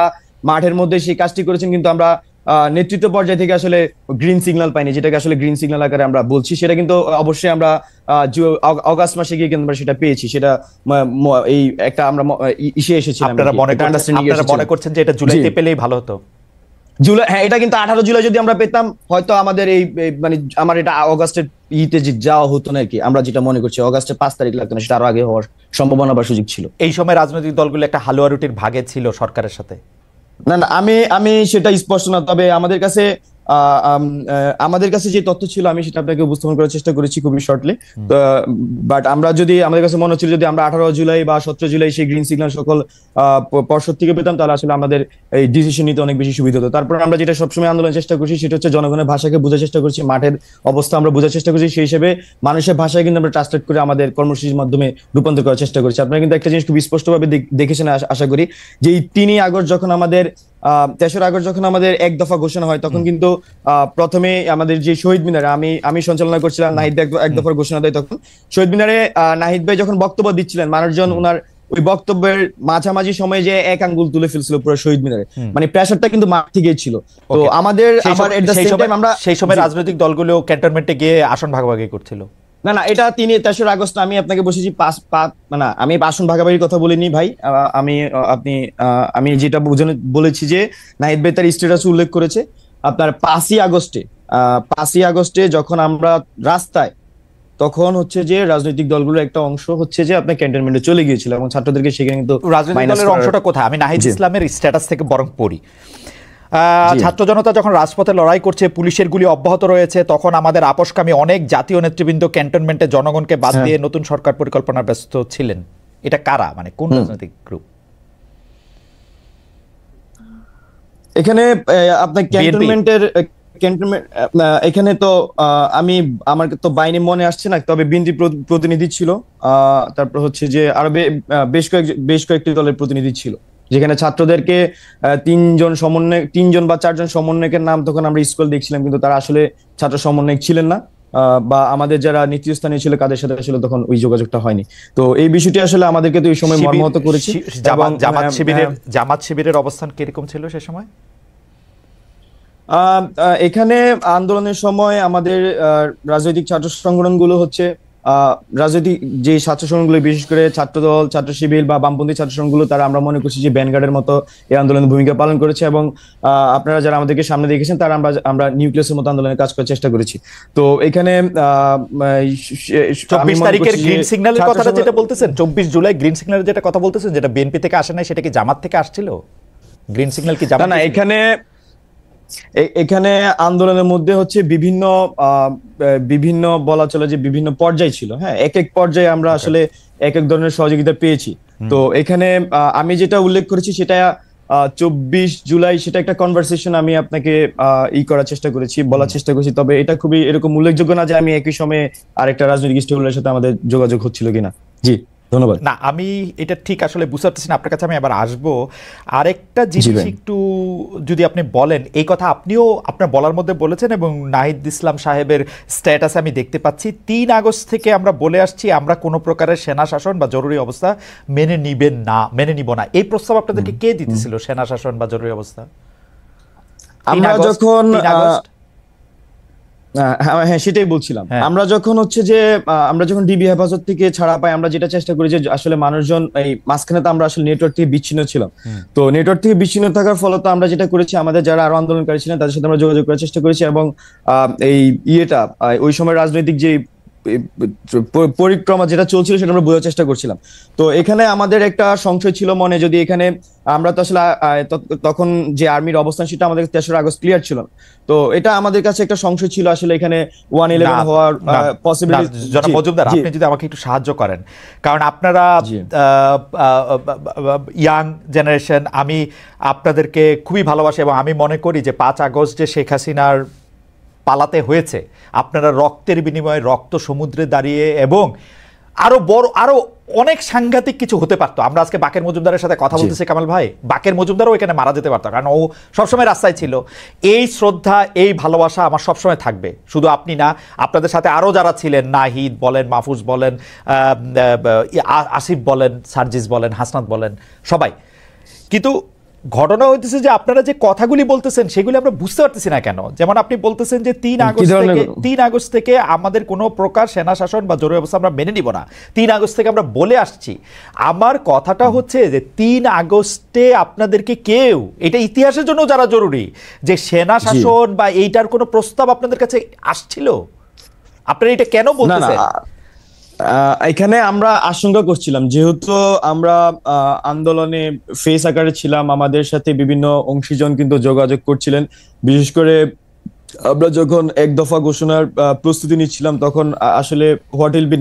মাঠের মধ্যে সেই কাজটি করেছেন, কিন্তু আমরা নেতৃত্ব পর্যায় থেকে আসলে গ্রিন সিগন্যাল পাইনি, যেটাকে আসলে গ্রিন সিগন্যাল আকারে আমরা বলছি। সেটা কিন্তু অবশ্যই আমরা অগাস্ট মাসে গিয়ে কিন্তু আমরা সেটা পেয়েছি, সেটা এই একটা আমরা ইসে এসেছিলাম। আপনারা মনে করছেন যে এটা জুলাইতে পেলেই ভালো হতো? জুলাই, হ্যাঁ, এটা কিন্তু 18 জুলাই যদি আমরা পেতাম হয়তো আমাদের এই মানে আমার এটা অগাস্টের ইতে যাওয়া হতো না আর কি। আমরা যেটা মনে করছি অগাস্টের 5 তারিখ লাগতো না, সেটা আরো আগে হওয়ার সম্ভাবনা বা সুযোগ ছিল। এই সময় রাজনৈতিক দলগুলো একটা হালুয়া রুটির ভাগে ছিল সরকারের সাথে। না, আমি সেটা স্পষ্ট না, তবে আমাদের কাছে আমাদের কাছে যে তথ্য ছিল আমি সেটা আপনাকে উপস্থাপন করার চেষ্টা করেছি খুবই শর্টলি। বাট আমরা যদি আমাদের কাছে মনে হচ্ছিল যদি আমরা 18 জুলাই বা 17 জুলাই সেই গ্রিন সিগন্যাল সকল পর্ষদ থেকে পেতাম তাহলে আসলে আমাদের এই ডিসিশন নিতে অনেক বেশি সুবিধা হতো। তারপর আমরা যেটা সবসময় আন্দোলনের চেষ্টা করছি সেটা হচ্ছে জনগণের ভাষাকে বোঝার চেষ্টা করছি, মাঠের অবস্থা আমরা বোঝার চেষ্টা করছি, সেই হিসেবে মানুষের ভাষায় কিন্তু আমরা ট্রান্সলেট করে আমাদের কর্মসূচির মাধ্যমে রূপান্তর করার চেষ্টা করছি। আপনারা কিন্তু একটা জিনিস খুব স্পষ্টভাবে দেখেছেন আশা করি, যে এই 3 আগস্ট যখন আমাদের 3রা আগস্ট যখন আমাদের এক দফা ঘোষণা হয় তখন কিন্তু প্রথমে আমাদের যে শহীদ মিনারে আমি সঞ্চালনা করছিলাম, নাহিদ এক দফার ঘোষণা দেয়। তখন শহীদ মিনারে নাহিদ ভাই যখন বক্তব্য দিচ্ছিলেন মানুষজন ওনার ওই বক্তব্যের মাঝামাঝি সময়ে যে এক আঙ্গুল তুলে ফেলছিল পুরো শহীদ মিনারে, মানে প্রেসারটা কিন্তু মাঠ থেকেই ছিল। তো আমাদের আমরা সেই সময় রাজনৈতিক দলগুলো ক্যান্টনমেন্টে গিয়ে আসন ভাগাভাগি করছিল। না এটা 3রা আগস্ট আমি আপনাকে বসেছি মানে আমি আসন ভাগাভাগির কথা বলিনি ভাই। আমি যেটা বলেছি যে নাহিদ ভাই তার স্ট্যাটাস উল্লেখ করেছে আপনার 5ই আগস্টে যখন আমরা রাস্তায়, তখন হচ্ছে যে রাজনৈতিক দলগুলোর একটা অংশ হচ্ছে যে আপনার ক্যান্টনমেন্টে চলে গিয়েছিল এবং ছাত্রদেরকে সেখানে কিন্তু রাজনৈতিক দলের অংশটা কোথায় আমি নাহিদ ইসলামের স্ট্যাটাস থেকে বরং পড়ি। ছাত্র জনতা যখন রাজপথে লড়াই করছে, পুলিশের গুলি অব্যাহত রয়েছে, তখন আমাদের আপোষকামী অনেক জাতীয় নেতৃবৃন্দ ক্যান্টনমেন্টে জনগণকে বাদ দিয়ে নতুন সরকার পরিকল্পনা ব্যস্ত ছিলেন। এটা কারা, মানে কোন রাজনৈতিক গ্রুপ? এখানে আপনার ক্যান্টনমেন্টের এখানে তো আমার তো বাহিনী মনে আসছে না, তবে বিএনপি প্রতিনিধি ছিল, তারপর হচ্ছে যে আরো বেশ কয়েকটি দলের প্রতিনিধি ছিল, যেখানে ছাত্রদেরকে 3জন বা 4জন সমন্বয়কের নাম তখন আমরা স্কুল দেখছিলাম, কিন্তু তারা আসলে ছাত্র সমন্বয়ক ছিলেন না, বা আমাদের যারা নেতৃস্থানীয় ছিল কাদের সাথে আসলে তখন ওই যোগাযোগটা হয়নি। তো এই বিষয়টি আসলে আমাদেরকে তো এই সময় মর্মাহত করেছে। জামাত শিবিরের অবস্থান কিরকম ছিল সে সময়? এখানে আন্দোলনের সময় আমাদের রাজনৈতিক ছাত্র সংগঠনগুলো হচ্ছে রাজনৈতিক যে ছাত্র সংগঠনগুলো, বিশেষ করে ছাত্রদল, ছাত্র শিবির বা বামপন্থী ছাত্র সংগঠনগুলো, তারা আমরা মনে করছি যে ভ্যানগার্ডের মতো এই আন্দোলনের ভূমিকা পালন করেছে এবং আপনারা যারা আমাদেরকে সামনে দেখেছেন তারা আমরা নিউক্লিয়াসের মতো আন্দোলনের কাজ করার চেষ্টা করেছি। তো এখানে 24 তারিখের গ্রিন সিগন্যালের কথাটা যেটা বলতেছেন, 24 জুলাই গ্রিন সিগন্যালের যেটা কথা বলতেছেন, যেটা বিএনপি থেকে আসে নাই, সেটা কি জামাত থেকে আসছিল? গ্রিন সিগন্যাল কি জামাত? না, এখানে আন্দোলনের মধ্যে হচ্ছে বিভিন্ন বলা চলে যে বিভিন্ন পর্যায় ছিল। হ্যাঁ, এক পর্যায়ে আমরা আসলে এক ধরনের সহযোগিতা পেয়েছি। তো এখানে আমি যেটা উল্লেখ করেছি সেটা 24 জুলাই, সেটা একটা কনভারসেশন আমি আপনাকে করার চেষ্টা করেছি, বলার চেষ্টা করেছি। তবে এটা খুবই এরকম উল্লেখযোগ্য না যে আমি একই সময়ে আরেকটা রাজনৈতিক স্টেকের সাথে আমাদের যোগাযোগ হচ্ছিল কিনা। জি, ধন্যবাদ। না, আমি এটা ঠিক আসলে বুঝতে পারতেছি না, আপনার কাছে আমি আবার আসবো। আরেকটা জিনিস একটু যদি আপনি বলেন, এই কথা আপনিও আপনার বলার মধ্যে বলেছেন এবং নাহিদ ইসলাম সাহেবের স্ট্যাটাস আমি দেখতে পাচ্ছি, 3 আগস্ট থেকে আমরা বলে আসছি আমরা কোনো প্রকারের সেনা শাসন বা জরুরি অবস্থা মেনে নিব না। এই প্রস্তাব আপনাদেরকে কে দিতেছিল, সেনা শাসন বা জরুরি অবস্থা? আমরা যখন হ্যাঁ সেটাই বলছিলাম, আমরা যখন ডিবি হেফাজত থেকে ছাড়া পাই, আমরা যেটা চেষ্টা করি যে আসলে মানুষজন এই মাঝখানে তো আমরা আসলে নেটওয়ার্ক থেকে বিচ্ছিন্ন ছিলাম। তো নেটওয়ার্ক থেকে বিচ্ছিন্ন থাকার ফলে তো আমরা যেটা করেছি, আমাদের যারা আরো আন্দোলনকারী ছিলেন তাদের সাথে আমরা যোগাযোগ করার চেষ্টা করেছি এবং ওই সময় রাজনৈতিক যে পরিক্রমা যেটা চলছিল সেটা আমরা বোঝার চেষ্টা করছিলাম। তো এখানে আমাদের একটা সংশয় ছিল মনে, যদি এখানে আমরা তো আসলে তখন যে আর্মির অবস্থান সেটা আমাদের 3রা আগস্ট ক্লিয়ার ছিল। তো এটা আমাদের কাছে একটা সংশয় ছিল আসলে এখানে 111 হওয়ার পসিবিলিটি। জনাব মজুমদার, আপনি যদি আমাকে একটু সাহায্য করেন, কারণ আপনারা ইয়াং জেনারেশন, আমি আপনাদেরকে খুবই ভালোবাসি এবং আমি মনে করি যে 5 আগস্ট যে শেখ হাসিনার পালাতে হয়েছে, আপনারা রক্তের বিনিময়ে রক্ত সমুদ্রে দাঁড়িয়ে, এবং আরো অনেক সাংঘাতিক কিছু হতে পারতো। আমরা আজকে বাকের মজুমদারের সাথে কথা বলতেছি কামাল ভাই, বাকের মজুমদারও এখানে মারা যেতে পারতো, কারণ ও সবসময় রাস্তায় ছিল। এই শ্রদ্ধা, এই ভালোবাসা আমার সবসময় থাকবে, শুধু আপনি না, আপনাদের সাথে আরো যারা ছিলেন, নাহিদ বলেন, মাহফুজ বলেন, আসিফ বলেন, সার্জিস বলেন, হাসনাত বলেন, সবাই। কিন্তু ঘটনা হইতেছে যে আপনারা যে কথাগুলি বলতেছেন সেগুলি আমরা বুঝতে পারতেছি না কেন। যেমন আপনি বলতেছেন যে 3 আগস্ট থেকে আমাদের কোনো প্রকার সেনা শাসন বা জরুরি অবস্থা আমরা মেনে নিব না, 3 আগস্ট থেকে আমরা বলে আসছি। আমার কথাটা হচ্ছে যে 3 আগস্টে আপনাদেরকে কেউ, এটা ইতিহাসের জন্য যারা জরুরি, যে সেনা শাসন বা এইটার কোনো প্রস্তাব আপনাদের কাছে আসছিল? আপনারা এটা কেন বলতেছেন? এখানে আমরা আশঙ্কা করছিলাম, যেহেতু আমরা আন্দোলনে ফেস আকারে ছিলাম, আমাদের সাথে বিভিন্ন অংশীজন কিন্তু যোগাযোগ করছিলেন, বিশেষ করে আমরা যখন এক দফা ঘোষণার প্রস্তুতি নিচ্ছিলাম তখন আসলে হোয়াট উইল বি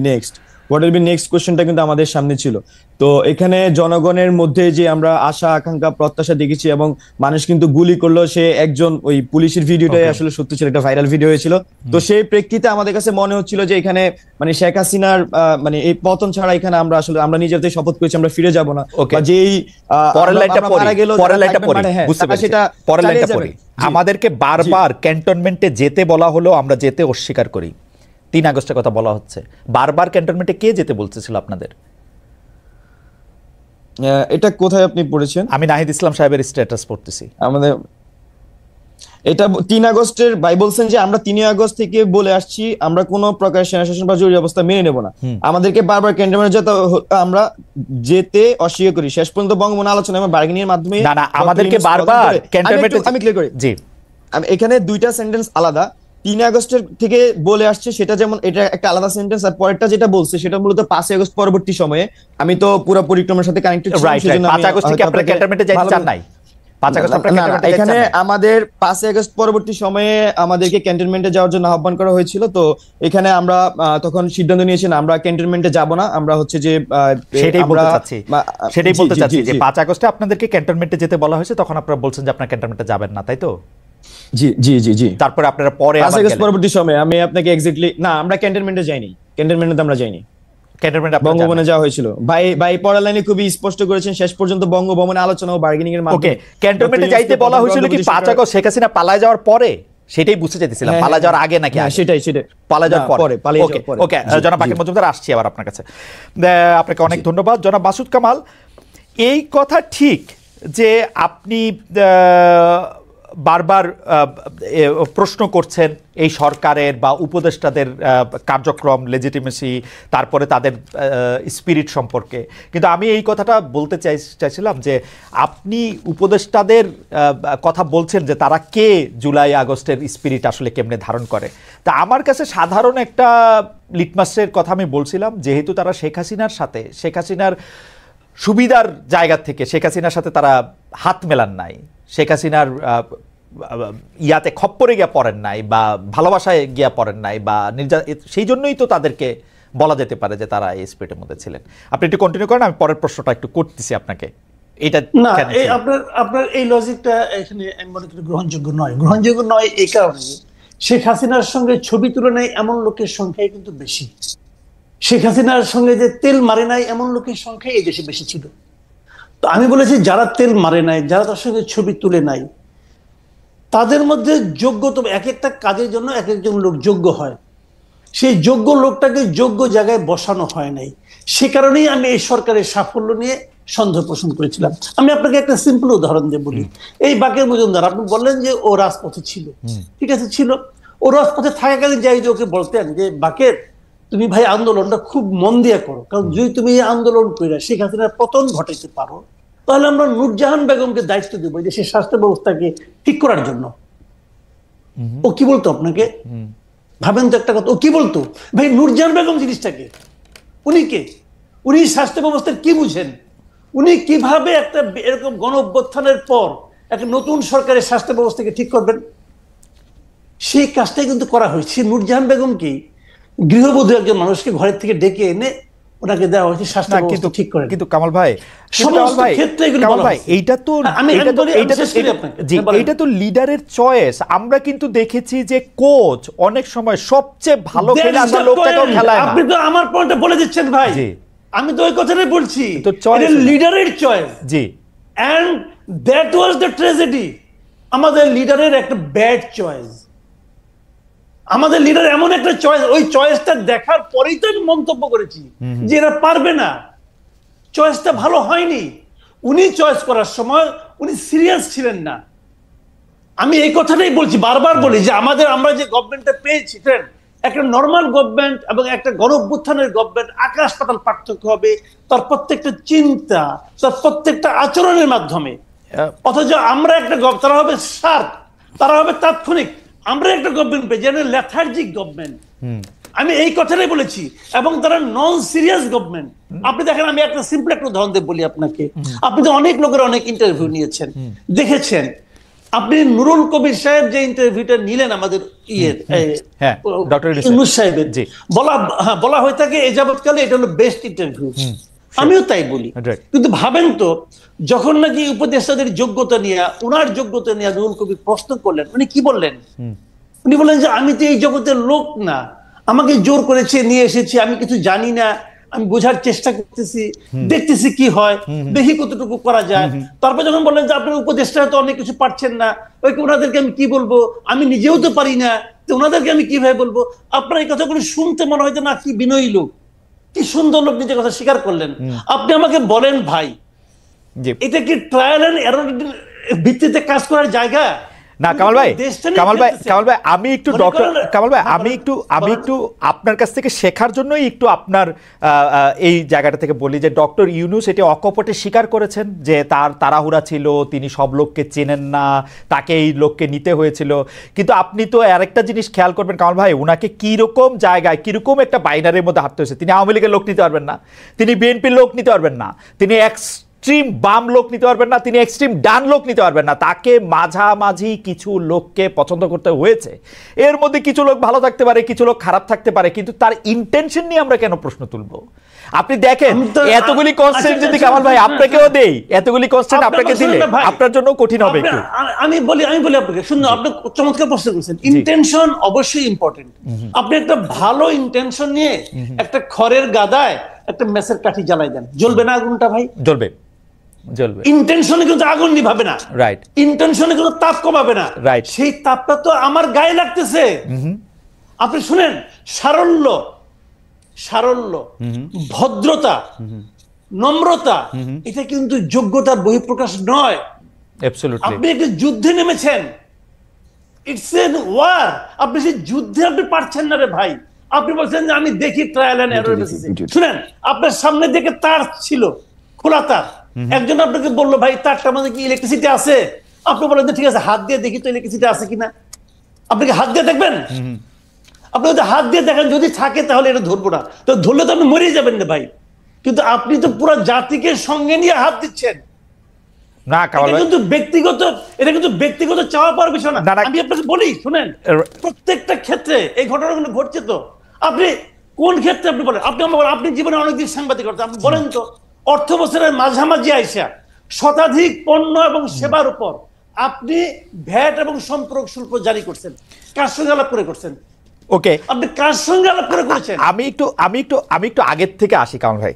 নেক্সট কোশ্চেনটা কিন্তু আমাদের সামনে ছিল। তো এখানে জনগণের মধ্যে যে আমরা আশা আকাঙ্ক্ষা প্রত্যাশা দেখেছি এবং মানুষ কিন্তু গুলি করলো, সে একজন ওই পুলিশের ভিডিওটাই আসলে সত্যি ছিল, একটা ভাইরাল ভিডিও হয়েছিল। তো সেই প্রেক্ষিতে আমাদের কাছে মনে হচ্ছিল যে এখানে মানে শেখ হাসিনার মানে এই পতন ছাড়া এখানে আমরা আসলে আমরা নিজেদের শপথ করেছি আমরা ফিরে যাব না, বা যেই পরের লাইনটা পড়ি, সেটা পরের লাইনটা পড়ি। আমাদেরকে বারবার ক্যান্টনমেন্টে যেতে বলা হলো, আমরা যেতে অস্বীকার করি। 3 আগস্টের কথা বলা হচ্ছে, বারবার ক্যান্টনমেন্টে কে যেতে বলতেছিল আপনাদের? এটা কোথায় আপনি পড়েছেন? আমি নাহিদ ইসলাম সাহেবের স্ট্যাটাস পড়তেছি। আমাদের এটা 3 আগস্টের ভাই বলছেন যে আমরা 3 আগস্ট থেকে বলে আসছি আমরা কোনো প্রকার সেনা শাসন বা জরুরি অবস্থা মেনে নেব না। আমাদেরকে বারবার ক্যান্টনমেন্টে যেতে আমরা যেতে অস্বীকার করি। শেষ পর্যন্ত বঙ্গবন্ধু আলোচনা এবং বার্গেনিং এর মাধ্যমে না আমাদেরকে বারবার ক্যান্টনমেন্টে আমি ক্লিয়ার করি। জি, আমি এখানে দুইটা সেন্টেন্স আলাদা। 3 আগস্টের থেকে বলে আসছে সেটা যেমন এটা একটা আলাদা সেন্টেন্স, আর পরেরটা যেটা বলছে সেটা মূলত 5 আগস্ট পরবর্তী সময়ে। আমি তো পুরো পরিক্রমার সাথে কানেক্টেড ছিলাম, সেজন্য 5 আগস্ট থেকে আপনারা ক্যান্টনমেন্টে যাইতে চান নাই? 5 আগস্ট আপনারা ক্যান্টনমেন্টে এখানে আমাদের 5 আগস্ট পরবর্তী সময়ে আমাদেরকে ক্যান্টনমেন্টে যাওয়ার জন্য আহ্বান করা হয়েছিল। তো এখানে আমরা তখন সিদ্ধান্ত নিয়েছি না, আমরা ক্যান্টনমেন্টে যাব না। আমরা হচ্ছে যে সেটাই বলতে চাচ্ছি যে 5 আগস্টে আপনাদেরকে ক্যান্টনমেন্টে যেতে বলা হয়েছে, তখন আপনারা বলছেন যে আপনারা ক্যান্টনমেন্টে যাবেন না, তাই তো? জি জি জি জি। তারপরে আপনারা পরে 5 আগস্ট পরবর্তী সময়ে আমি আপনাকে এক্স্যাক্টলি না, আমরা ক্যান্টনমেন্টে যাইনি, ক্যান্টনমেন্টে আমরা যাইনি, ক্যান্টনমেন্টে বঙ্গভবনে যাওয়া হয়েছিল। ভাই পড়ার লাইনে খুবই স্পষ্ট করেছেন, শেষ পর্যন্ত বঙ্গভবনে আলোচনা ও বার্গেনিং এর মাধ্যমে। ওকে, ক্যান্টনমেন্টে যাইতে বলা হয়েছিল কি 5 আগস্ট শেখ হাসিনা পালায় যাওয়ার পরে? সেটাই বুঝতে চাইতেছিলাম, পালায় যাওয়ার আগে নাকি? সেটাই পালায় যাওয়ার পরে। ওকে, জনাব বাকির মজুমদার, আসছি আবার আপনার কাছে। আপনাকে অনেক ধন্যবাদ। জনাব মাসুদ কামাল, এই কথা ঠিক যে আপনি বারবার প্রশ্ন করছেন এই সরকারের বা উপদেষ্টাদের কার্যক্রম, লেজিটিমেসি, তারপরে তাদের স্পিরিট সম্পর্কে, কিন্তু আমি এই কথাটা বলতে চাইছিলাম যে আপনি উপদেষ্টাদের কথা বলছেন যে তারা কে জুলাই আগস্টের স্পিরিট আসলে কেমনে ধারণ করে। তা আমার কাছে সাধারণ একটা লিটমাসের কথা আমি বলছিলাম, যেহেতু তারা শেখ হাসিনার সুবিধার জায়গা থেকে শেখ হাসিনার সাথে তারা হাত মেলান নাই, শেখ হাসিনার ইয়াতে খপ্পরে গিয়া পড়েন নাই, বা ভালোবাসায় গিয়া পড়েন নাই, বা সেই জন্যই তো তাদেরকে বলা যেতে পারে যে তারা এই স্পিরিটের মধ্যে ছিলেন। আপনি একটু কন্টিনিউ করেন, আমি পরের প্রশ্নটা একটু করতেছি আপনাকে। এটা না, আপনার এই লজিকটা এখানে আমি মনে করি গ্রহণযোগ্য নয়। এই কারণে শেখ হাসিনার সঙ্গে ছবি তুলে নেয় এমন লোকের সংখ্যাই কিন্তু বেশি। শেখ হাসিনার সঙ্গে যে তেল মারে নাই এমন লোকের সংখ্যা এই দেশে বেশি ছিল। তো আমি বলেছি যারা তেল মারে নাই, যারা তার সঙ্গে ছবি তুলে নাই, তাদের মধ্যে যোগ্যতা, এক একটা কাজের জন্য এক একজন লোক যোগ্য হয়, সেই যোগ্য লোকটাকে যোগ্য জায়গায় বসানো হয় নাই। সে কারণেই আমি এই সরকারের সাফল্য নিয়ে সন্দেহ পোষণ করেছিলাম। আমি আপনাকে একটা সিম্পল উদাহরণ দিয়ে বলি। এই বাকের মজুমদার, আপনি বললেন যে ও রাজপথে ছিল, ঠিক আছে ছিল, ও রাজপথে থাকাকালীন যাই যে ওকে বলতেন যে বাকের তুমি ভাই আন্দোলনটা খুব মন দিয়ে করো, কারণ যদি তুমি এই আন্দোলন করে শেখ হাসিনার পতন ঘটাইতে পারো, তাহলে আমরা নূরজাহান বেগমকে দায়িত্ব দেবো দেশের স্বাস্থ্য ব্যবস্থাকে ঠিক করার জন্য। ও কি বলতো আপনাকে? ভাবেন তো একটা কথা, ও কি বলতো? ভাই নূরজাহান বেগম জিনিসটাকে, উনি কে? উনি স্বাস্থ্য ব্যবস্থার কি বুঝেন? উনি কিভাবে একটা এরকম গণ অভ্যুত্থানের পর একটা নতুন সরকারের স্বাস্থ্য ব্যবস্থাকে ঠিক করবেন? সেই কাজটাই কিন্তু করা হয়েছে। নূরজাহান বেগম কি গৃহবধূ একজন মানুষকে ঘরের থেকে ডেকে এনে ওনাকে দেওয়া হয়েছে স্বাস্থ্য ব্যবস্থা ঠিক করে। কিন্তু কামাল ভাই, এইটা তো লিডারের চয়েস। আমরা কিন্তু দেখেছি যে কোচ অনেক সময় সবচেয়ে ভালো খেলে আসা লোকটাকেও খেলায় না। আপনি তো আমার পয়েন্টটা বলে দিচ্ছেন ভাই, আমি তো ওই কথাটাই বলছি, এটা লিডারের চয়েস। জি, and that was the tragedy. আমাদের লিডারের একটা ব্যাড চয়েস, আমাদের লিডার এমন একটা চয়েস, ওই চয়েসটা দেখার পরেই তো আমি মন্তব্য করেছি যে এরা পারবে না, চয়েসটা ভালো হয়নি। উনি চয়েস করার সময় উনি সিরিয়াস ছিলেন না। আমি এই কথাটাই বলছি, বারবার বলি যে আমরা যে গভর্নমেন্টটা পেয়েছি, একটা নর্মাল গভর্নমেন্ট এবং একটা গণ অভ্যুত্থানের গভর্নমেন্ট আকাশ পাতাল পার্থক্য হবে তার প্রত্যেকটা চিন্তা, তার প্রত্যেকটা আচরণের মাধ্যমে। অথচ আমরা একটা তারা হবে স্বার্থ, তারা হবে তাৎক্ষণিক। আমরা একটা গভর্নমেন্ট পেয়ে যেন লেথার্জিক গভর্নমেন্ট, আমি এই কথাটাই বলেছি, এবং তারা নন সিরিয়াস গভর্নমেন্ট। আপনি দেখেন, আমি একটা সিম্পল একটা উদাহরণ দিয়ে বলি আপনাকে। আপনি তো অনেক লোকের অনেক ইন্টারভিউ নিয়েছেন, দেখেছেন আপনি নুরুল কবির সাহেব যে ইন্টারভিউটা নিলেন আমাদের ডক্টর ইউনূস সাহেবের, বলা হয়ে থাকে এ যাবৎকালে এটা হলো বেস্ট ইন্টারভিউ। আমিও তাই বলি, কিন্তু ভাবেন তো যখন নাকি উপদেষ্টাদের যোগ্যতা নিয়ে, ওনার যোগ্যতা নিয়ে নুরুল কবির প্রশ্ন করলেন, উনি কি বললেন? উনি বললেন যে আমি তো এই জগতের লোক না, আমাকে জোর করেছে নিয়ে এসেছি, আমি কিছু জানি না, আমি বোঝার চেষ্টা করতেছি, দেখতেছি কি হয়, দেখি কতটুকু করা যায়। তারপর যখন বললেন যে আপনার উপদেষ্টা তো অনেক কিছু পারছেন না, ওনাদেরকে আমি কি বলবো, আমি নিজেও তো পারি না, তো ওনাদেরকে আমি কিভাবে বলবো? আপনার এই কথাগুলো শুনতে মনে হয় না কি বিনয়ী লোক, কি সুন্দর লোক নিজের কথা স্বীকার করলেন। আপনি আমাকে বলেন ভাই, এটা কি ট্রায়াল এন্ড এরর ভিত্তিতে কাজ করার জায়গা? না কামাল ভাই, আমি একটু ডক্টর কামাল ভাই, আমি একটু আপনার কাছ থেকে শেখার জন্যই একটু আপনার এই জায়গাটা থেকে বলি যে ডক্টর ইউনূস এটি অকপটে স্বীকার করেছেন যে তার তাড়াহুড়া ছিল, তিনি সব লোককে চেনেন না, তাকে এই লোককে নিতে হয়েছিল। কিন্তু আপনি তো আরেকটা জিনিস খেয়াল করবেন কামাল ভাই, ওনাকে কিরকম জায়গায়, কিরকম একটা বাইনারির মধ্যে হাঁটতে হয়েছে। তিনি আওয়ামী লীগের লোক নিতে পারবেন না, তিনি বিএনপির লোক নিতে পারবেন না, তিনি এক্সট্রিম বাম লোক নিতে পারবেন না, তিনি এক্সট্রিম ডান লোক নিতে পারবেন না, তাকে মাঝামাঝি কিছু লোককে পছন্দ করতে হয়েছে। এর মধ্যে কিছু লোক ভালো থাকতে পারে, কিছু লোক খারাপ থাকতে পারে, কিন্তু তার ইন্টেনশন নিয়ে আমরা কেন প্রশ্ন তুলবো? আপনি দেখেন এতগুলি কনস্ট্যান্ট যদি কামাল ভাই আপনাকেও দেই, এতগুলি কনস্ট্যান্ট আপনাকে দিলে আপনার জন্য কঠিন হবে একটু। আমি বলি আপনাকে, শুনুন, আপনি চমৎকার প্রশ্ন করেছেন। ইন্টেনশন অবশ্যই ইম্পর্টেন্ট। আপনি একটা ভালো ইন্টেনশন নিয়ে একটা খড়ের গাদায় একটা মেসের কাঠি জ্বালাই দেন, জ্বলবে না আগুনটা ভাই? জ্বলবে। ইন্টেনশনে কিন্তু আগুন নিভাবে না, রাইট? ইন্টেনশনে কিন্তু তাপ কমাবে না, রাইট? সেই তাপটা তো আমার গায়ে লাগতেছে। আপনি শুনেন, সারল্য, ভদ্রতা, নম্রতা, এটা কিন্তু যোগ্যতার বহিঃপ্রকাশ নয়। আপনি একটা যুদ্ধে নেমেছেন, ইটস এন ওয়ার, আপনি সেই যুদ্ধে আপনি পারছেন না রে ভাই। আপনি বলছেন যে আমি দেখি ট্রায়াল এন্ড এরর বেসিসে। শুনেন, আপনার সামনে দিকে তার ছিল, খোলা তার, একজন আপনাকে বললো ভাই তারটার মধ্যে কি ইলেকট্রিসিটি আছে? আপনি বলেন ঠিক আছে, হাত দিয়ে দেখি তো ইলেকট্রিসিটি আছে কিনা। আপনি কি হাত দিয়ে দেখবেন? আপনি যদি হাত দিয়ে দেখেন, যদি থাকে তাহলে এটা ধরবো না, তো ধরলে তো আপনি মরেই যাবেন না ভাই। কিন্তু আপনি তো পুরো জাতিকে সঙ্গে নিয়ে হাত দিচ্ছেন। না, এটা কিন্তু ব্যক্তিগত চাওয়া পাওয়ার বিষয় না। আমি আপনাকে বলি, শুনেন, প্রত্যেকটা ক্ষেত্রে এই ঘটনাগুলো ঘটছে। তো আপনি কোন ক্ষেত্রে আপনি বলেন? আপনি জীবনে অনেকদিন সাংবাদিকতা, আপনি বলেন তো, অর্থ বছরের মাঝামাঝি আইসা শতাধিক পণ্য এবং সেবার উপর আপনি ভ্যাট এবং সম্পর্ক শুল্ক জারি করছেন, কার সঙ্গে আলাপ করে করছেন? ওকে, আপনি কার সঙ্গে আলাপ করে করেছেন? আমি একটু আগের থেকে আসি কামাল ভাই।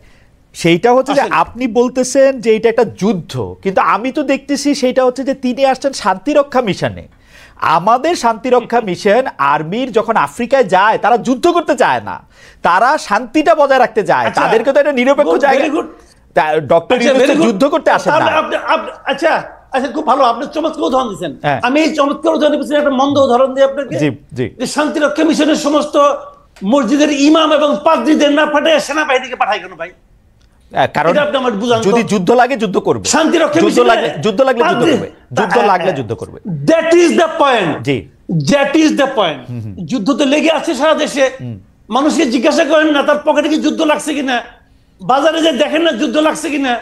সেইটা হচ্ছে যে আপনি বলতেছেন যে এটা একটা যুদ্ধ, কিন্তু আমি তো দেখতেছি সেইটা হচ্ছে যে তিনি আসছেন শান্তিরক্ষা মিশনে। আমাদের শান্তিরক্ষা মিশন আর্মির যখন আফ্রিকায় যায়, তারা যুদ্ধ করতে চায় না, তারা শান্তিটা বজায় রাখতে চায়। তাদেরকে তো একটা নিরপেক্ষ জায়গা, ডক্টর ইউনূস যুদ্ধ করতে আসেন না। আচ্ছা, খুব ভালো, আপনি চমৎকার উদাহরণ দিচ্ছেন। আমি এই চমৎকার উদাহরণ একটা মন্দ উদাহরণ দিই আপনাকে। যে শান্তিরক্ষা মিশনের সমস্ত মসজিদের ইমাম এবং পাদ্রীদের না পাঠায় সেনাবাহিনীকে পাঠায় কেন ভাই? কারণ যদি যুদ্ধ লাগে যুদ্ধ করবে, যুদ্ধ লাগলে যুদ্ধ করবে। That is the point. G, that is the point. যুদ্ধ তো লেগে আছে সারা দেশে। মানুষকে জিজ্ঞাসা করেন না তার পকেটে কি যুদ্ধ লাগছে কিনা, বাজারে যে দেখেন না যুদ্ধ লাগছে কিনা,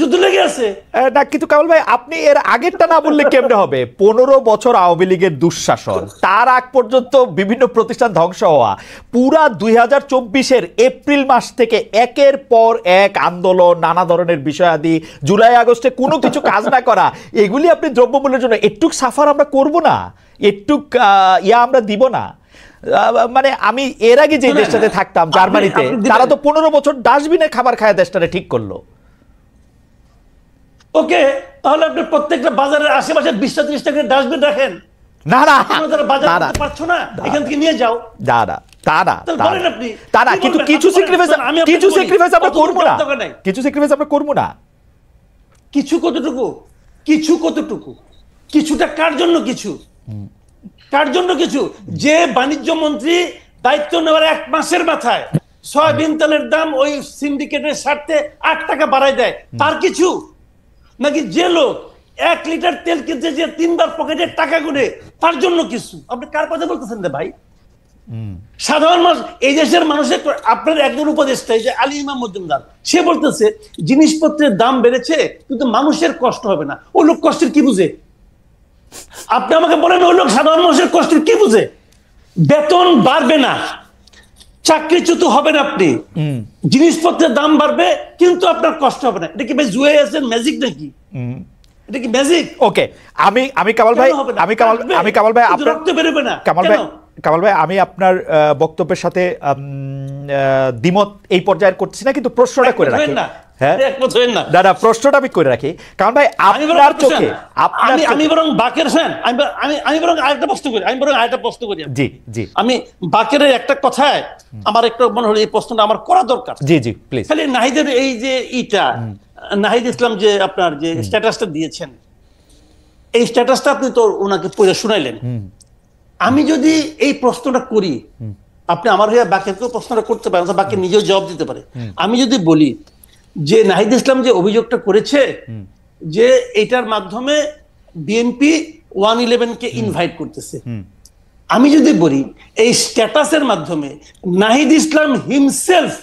যুদ্ধ লেগে আছে না। কিন্তু কামাল ভাই, আপনি এর আগেরটা না বললে কেমনে হবে? 15 বছর আওয়ামী লীগের দুঃশাসন, তার আগ পর্যন্ত বিভিন্ন প্রতিষ্ঠান ধ্বংস হওয়া, পুরা 2024-এর এপ্রিল মাস থেকে একের পর এক আন্দোলন, নানা ধরনের বিষয়াদি, জুলাই আগস্টে কোনো কিছু কাজ না করা, এগুলি আপনি দ্রব্যমূল্যের জন্য একটুক সাফার আমরা করব না, একটুক আমরা দিব না? মানে আমি এর আগে যে দেশটাতে থাকতাম জার্মানিতে, তারা তো 15 বছর ডাস্টবিনের খাবার খায় দেশটারে ঠিক করলো। ওকে, তাহলে আপনি প্রত্যেকটা বাজারের আশেপাশে 20-30 টাকা ডাস্টবিন রাখেন। না না, বাজার করতে পারছো না, এখান থেকে নিয়ে যাও। কিন্তু কিছু স্যাক্রিফাইস আমরা করব না, কিছু স্যাক্রিফাইস আমরা করব না। কিছু কতটুকু? কিছুটা কার জন্য? কার জন্য কিছু? যে বাণিজ্য মন্ত্রী দায়িত্ব নেওয়ার 1 মাসের মাথায় সয়াবিন তেলের দাম ওই সিন্ডিকেটের স্বার্থে 8 টাকা বাড়ায় দেয়, তার কিছু? নাকি যে লোক 1 লিটার তেল কিনতে যে 3 বার পকেটে টাকা গুনে, তার জন্য কিছু? আপনি কার কথা বলতেছেন রে ভাই? সাধারণ মানুষ, এই দেশের মানুষের, আপনার একজন উপদেষ্টা যে আলী ইমাম মজুমদার, সে বলতেছে জিনিসপত্রের দাম বেড়েছে কিন্তু মানুষের কষ্ট হবে না। ও লোক কষ্টের কি বুঝে? আপনি আমাকে বলেন ওই লোক সাধারণ মানুষের কষ্টের কি বুঝে? বেতন বাড়বে না, চাকরিচ্যুত হবেন আপনি, জিনিসপত্রের দাম বাড়বে, কিন্তু আপনার কষ্ট হবে না। এটা কি ভাই জুয়ে আছেন, ম্যাজিক নাকি? এটা কি ম্যাজিক? ওকে, আমি কামাল ভাই, আমি কামাল ভাই আপনার রক্ত বেরোবে না। কামাল ভাই আমি আপনার বক্তব্যের সাথে দ্বিমত এই পর্যায়ে করছি না, কিন্তু প্রশ্নটা করে রাখি। হ্যাঁ, দাদা প্রশ্নটা আমি করে রাখি কারণ ভাই আপনার চোখে আমি বরং বাকের ফ্যান, আমি বরং আরেকটা প্রশ্ন করি। জি জি, আমি বাকের একটা কথায় আমার একটু মনে হলো এই প্রশ্নটা আমার করা দরকার। জি জি প্লিজ। খালি নাহিদের এই যে নাহিদ ইসলাম যে আপনার যে স্ট্যাটাসটা দিয়েছেন, এই স্ট্যাটাসটা আপনি তো ওনাকে পড়ে শুনাইলেন। আমি যদি এই প্রশ্নটা করি, আপনি আমার হয়ে বাকেরকেও প্রশ্নটা করতে পারেন, বাকি নিজেও জবাব দিতে পারে। আমি যদি বলি যে নাহিদ ইসলাম যে অভিযোগটা করেছে যে এটার মাধ্যমে বিএনপি 111 কে ইনভাইট করতেছে, আমি যদি বলি এই স্ট্যাটাসের মাধ্যমে নাহিদ ইসলাম হিমসেলফ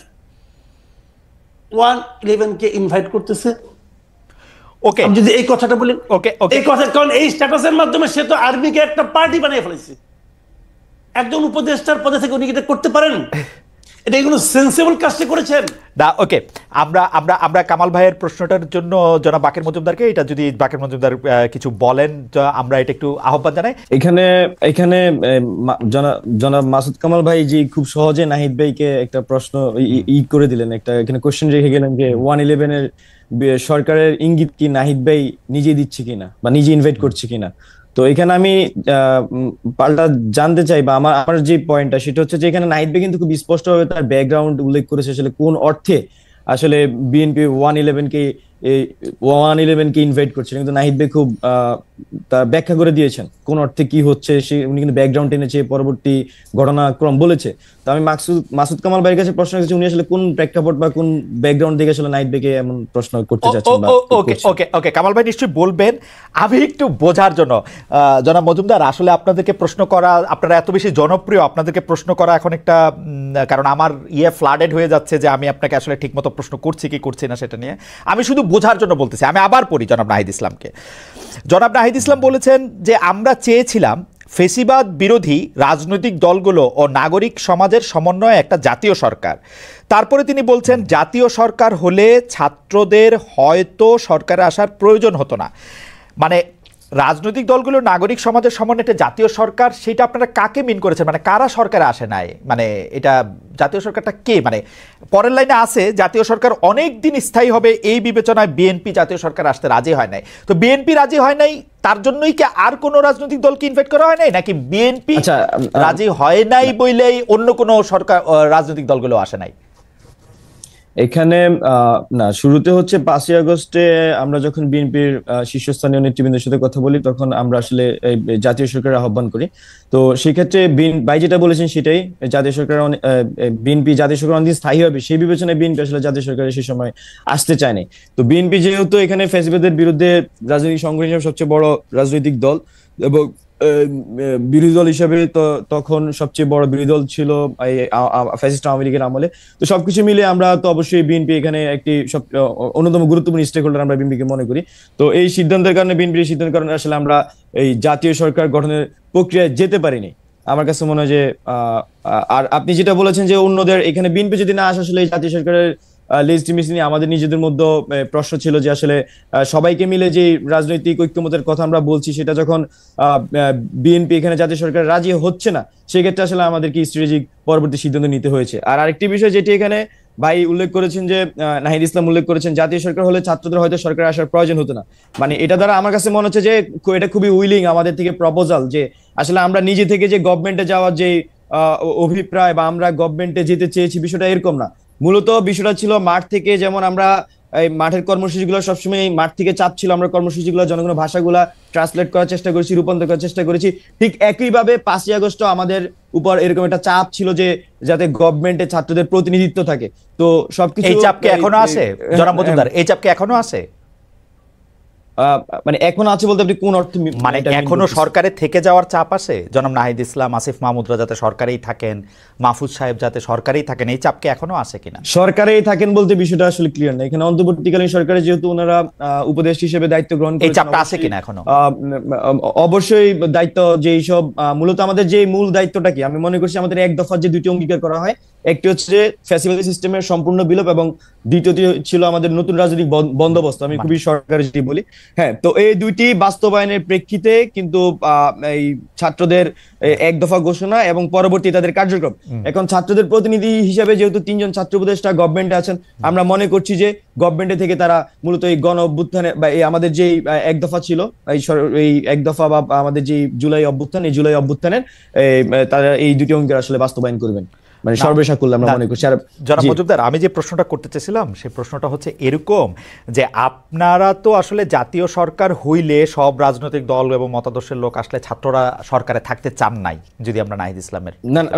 111 কে ইনভাইট করতেছে, ওকে, আমি যদি এই কথাটা বলি, ওকে ওকে, এই কথা, কারণ এই স্ট্যাটাসের মাধ্যমে সে তো আর্মিকে একটা পার্টি বানিয়ে ফেলেছে। একজন উপদেষ্টার পদে থেকে উনি এটা করতে পারেন? এটা কোনো সেন্সিবল কাজটা করেছেন না। ওকে, আমরা কামাল ভাইয়ের প্রশ্নটার জন্য জনাব বাকের মজুমদারকে, এটা যদি বাকের মজুমদার কিছু বলেন আমরা এটা একটু আহ্বান জানাই। এখানে জনাব মাসুদ কামাল ভাই যে খুব সহজে নাহিদ ভাইকে একটা প্রশ্ন করে দিলেন, একটা এখানে কোশ্চেন রেখে গেলেন যে 111 এর সরকারের ইঙ্গিত কি নাহিদ ভাই নিজে দিচ্ছে কিনা বা নিজে ইনভাইট করছে কিনা। তো এখানে আমি পাল্টা জানতে চাই বা আমার যে পয়েন্টটা সেটা হচ্ছে যে এখানে নাহিদ ভাই কিন্তু খুব স্পষ্টভাবে তার ব্যাকগ্রাউন্ড উল্লেখ করেছে, আসলে কোন অর্থে আসলে বিএনপি 111 কে ইনভাইট করছে, কিন্তু নাহিদ ভাই খুব তার ব্যাখ্যা করে দিয়েছেন কোন অর্থে কি হচ্ছে, সে উনি কিন্তু ব্যাকগ্রাউন্ড এনেছে, পরবর্তী ঘটনাক্রম বলেছে। তো আমি মাসুদ কামাল ভাইয়ের কাছে প্রশ্ন করেছি উনি আসলে কোন প্রেক্ষাপট বা কোন ব্যাকগ্রাউন্ড থেকে আসলে নাহিদ ভাইকে এমন প্রশ্ন করতে চাচ্ছেন। ওকে ওকে ওকে, কামাল ভাই নিশ্চয়ই বলবেন। আমি একটু বোঝার জন্য জনাব মজুমদার, আসলে আপনাদেরকে প্রশ্ন করা, আপনারা এত বেশি জনপ্রিয়, আপনাদেরকে প্রশ্ন করা এখন একটা, কারণ আমার ফ্লাডেড হয়ে যাচ্ছে যে আমি আপনাকে আসলে ঠিকমতো প্রশ্ন করছি কি করছি না সেটা নিয়ে। আমি শুধু বোঝার জন্য বলতেছি। আমি আবার পড়ি জনাব নাহিদ ইসলামকে। জনাব নাহিদ ইসলাম বলেছেন যে আমরা চেয়েছিলাম ফেসিবাদ বিরোধী রাজনৈতিক দলগুলো ও নাগরিক সমাজের সমন্বয়ে একটা জাতীয় সরকার। তারপরে তিনি বলছেন জাতীয় সরকার হলে ছাত্রদের হয়তো সরকারে আসার প্রয়োজন হতো না। মানে রাজনৈতিক দলগুলো নাগরিক সমাজের সমন্বয়ে একটা জাতীয় সরকার, সেটা আপনারা কাকে মিন করেছেন? মানে কারা সরকারে আসে নাই? মানে এটা জাতীয় সরকারটা কে? মানে পরের লাইনে আছে জাতীয় সরকার অনেক দিন স্থায়ী হবে এই বিবেচনায় বিএনপি জাতীয় সরকার আসতে রাজি হয় নাই। তো বিএনপি রাজি হয় নাই, তার জন্যই কি আর কোনো রাজনৈতিক দলকে ইনভাইট করা হয় নাই, নাকি বিএনপি রাজি হয় নাই বলেই অন্য কোনো সরকার রাজনৈতিক দলগুলো আসে নাই? এখানে না, শুরুতে হচ্ছে 5ই আগস্টে আমরা যখন বিএনপির শীর্ষস্থানীয় নেতৃবৃন্দের সাথে কথা বলি তখন আমরা আসলে জাতীয় সরকারের আহ্বান করি। তো সেক্ষেত্রে ভাই যেটা বলেছেন সেটাই, জাতীয় সরকার বিএনপি জাতীয় সরকার অনেকদিন স্থায়ী হবে সেই বিবেচনায় বিএনপি আসলে জাতীয় সরকারের সেই সময় আসতে চায়নি। তো বিএনপি যেহেতু এখানে ফ্যাসিবাদের বিরুদ্ধে রাজনৈতিক সংগঠন হিসেবে সবচেয়ে বড় রাজনৈতিক দল এবং বিরোধী দল হিসেবে তো তখন সবচেয়ে বড় বিরোধী দল ছিল ফ্যাসিস্ট আওয়ামী লীগের আমলে। তো সবকিছু মিলে আমরা তো অবশ্যই বিএনপি এখানে একটি অন্যতম গুরুত্বপূর্ণ স্টেক হোল্ডার আমরা বিএনপিকে মনে করি। তো এই সিদ্ধান্তের কারণে, বিএনপির সিদ্ধান্তের কারণে আসলে আমরা এই জাতীয় সরকার গঠনের প্রক্রিয়ায় যেতে পারিনি। আমার কাছে মনে হয় যে আর আপনি যেটা বলেছেন যে অন্যদের এখানে বিএনপি যদি না আসে আসলে এই জাতীয় সরকারের লেজিটিমেসি নিয়ে আমাদের নিজেদের মধ্যে প্রশ্ন ছিল যে আসলে সবাইকে মিলে যে রাজনৈতিক ঐক্যমতের কথা আমরা বলছি সেটা যখন বিএনপি এখানে জাতীয় সরকার রাজি হচ্ছে না, সেক্ষেত্রে আসলে আমাদেরকে স্ট্র্যাটেজিক পরবর্তী সিদ্ধান্ত নিতে হয়েছে। আর আরেকটি বিষয় যেটি এখানে ভাই উল্লেখ করেছেন যে নাহিদ ইসলাম উল্লেখ করেছেন জাতীয় সরকার হলে ছাত্রদের হয়তো সরকার আসার প্রয়োজন হতো না। মানে এটা দ্বারা আমার কাছে মনে হচ্ছে যে এটা খুবই উইলিং আমাদের থেকে প্রপোজাল যে আসলে আমরা নিজে থেকে যে গভর্নমেন্টে যাওয়ার যে অভিপ্রায় বা আমরা গভর্নমেন্টে যেতে চেয়েছি বিষয়টা এরকম না। মূলত বিষয়টা ছিল মাঠ থেকে, যেমন আমরা এই মাঠের কর্মসূচিগুলো সবসময় মাঠ থেকে চাপ ছিল, আমরা কর্মসূচিগুলো জনগণের ভাষাগুলা ট্রান্সলেট করার চেষ্টা করেছি, রূপান্তর করার চেষ্টা করেছি। ঠিক একইভাবে 5ই আগস্ট আমাদের উপর এরকম একটা চাপ ছিল যে যাতে গভর্নমেন্টে ছাত্রদের প্রতিনিধিত্ব থাকে। তো সবকিছু এই চাপ কি এখনো আছে জনাব মজুমদার? এই চাপ কি এখনো আছে? মানে এখন আছে বলতে আপনি কোন অর্থে মানে এখনো সরকারে থেকে যাওয়ার চাপ আছে? জনাব নাহিদ ইসলাম, আসিফ মাহমুদরা যাতে সরকারেই থাকেন, মাহফুজ সাহেব যাতে সরকারেই থাকেন, এই চাপ কি এখনো আছে কিনা? সরকারেই থাকেন বলতে বিষয়টা আসলে ক্লিয়ার না। এখানে অন্তর্বর্তীকালীন সরকারে যেহেতু ওনারা উপদেষ্টা হিসেবে দায়িত্ব গ্রহণ করেছেন, এই চাপটা আছে কিনা এখনো? অবশ্যই দায়িত্ব যে সব মূলত আমাদের যে মূল দায়িত্বটা কি, আমি মনে করছি আমাদের এক দফা যে দুটি অঙ্গীকার করা হয়, একটি হচ্ছে যে ফ্যাসিলিটি সিস্টেমের সম্পূর্ণ বিলোপ এবং দ্বিতীয়টি ছিল আমাদের নতুন রাজনৈতিক বন্দোবস্ত, আমি খুবই সরকারি যদি বলি। হ্যাঁ, তো এই দুইটি বাস্তবায়নের প্রেক্ষিতে কিন্তু এই ছাত্রদের এক দফা ঘোষণা এবং পরবর্তী তাদের কার্যক্রম, এখন ছাত্রদের প্রতিনিধি হিসেবে যেহেতু 3 জন ছাত্র উপদেষ্টা গভর্নমেন্টে আছেন, আমরা মনে করছি যে গভর্নমেন্টে থেকে তারা মূলত এই গণ অভ্যুত্থানে বা এই আমাদের যে এক দফা ছিল, এই এক দফা বা আমাদের যে জুলাই অভ্যুত্থান, এই জুলাই অভ্যুত্থানের তারা এই দুটি অঙ্গীকার আসলে বাস্তবায়ন করবেন, মানে সর্বসাকুল্যে আমরা মনে করছি। আর জনাব মজুমদার, আমি যে প্রশ্নটা করতে চেয়েছিলাম সেই প্রশ্নটা হচ্ছে এরকম যে আপনারা তো আসলে জাতীয় সরকার হইলে সব রাজনৈতিক দল এবং মতাদর্শের লোক আসলে ছাত্ররা সরকারে থাকতে চান নাই, যদি আমরা নাহিদ ইসলামের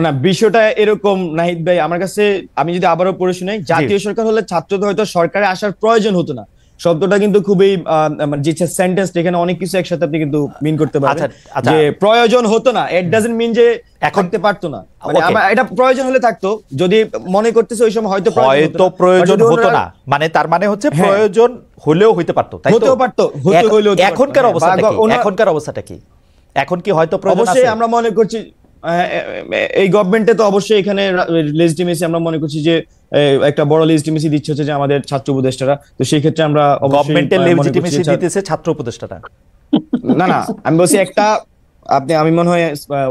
না বিষয়টা এরকম নাহিদ ভাই, আমার কাছে আমি যদি আবারও পড়ে শুনাই, জাতীয় সরকার হলে ছাত্রদের হয়তো সরকারে আসার প্রয়োজন হতো না, শব্দটা কিন্তু খুবই যে সেন্টেন্স, এখানে অনেক কিছু একসাথে আপনি কিন্তু মিন করতে পারবেন। যে প্রয়োজন হতো না, ইট ডাজন্ট মিন যে থাকতে পারতো না, মানে এটা প্রয়োজন হলে থাকতো, যদি মনে করতেছে ওই সময় হয়তো প্রয়োজন হতো না, মানে তার মানে হচ্ছে প্রয়োজন হলেও হইতে পারতো, তাই তো? হতেও পারতো, এখনকার অবস্থাটা কি? এখনকার অবস্থাটা কি? এখন কি হয়তো প্রয়োজন আছে? অবশ্যই আমরা মনে করছি এই গভর্নমেন্টে তো অবশ্যই এখানে লেজিটিমেসি আমরা মনে করছি যে একটা বড় লেজিটিমেসি দিচ্ছে হচ্ছে যে আমাদের ছাত্র উপদেষ্টারা, তো সেই ক্ষেত্রে আমরা গভর্নমেন্টের লেজিটিমেসি দিতেছে ছাত্র উপদেষ্টারা। না আমি বলছি একটা, আমি মনে হয়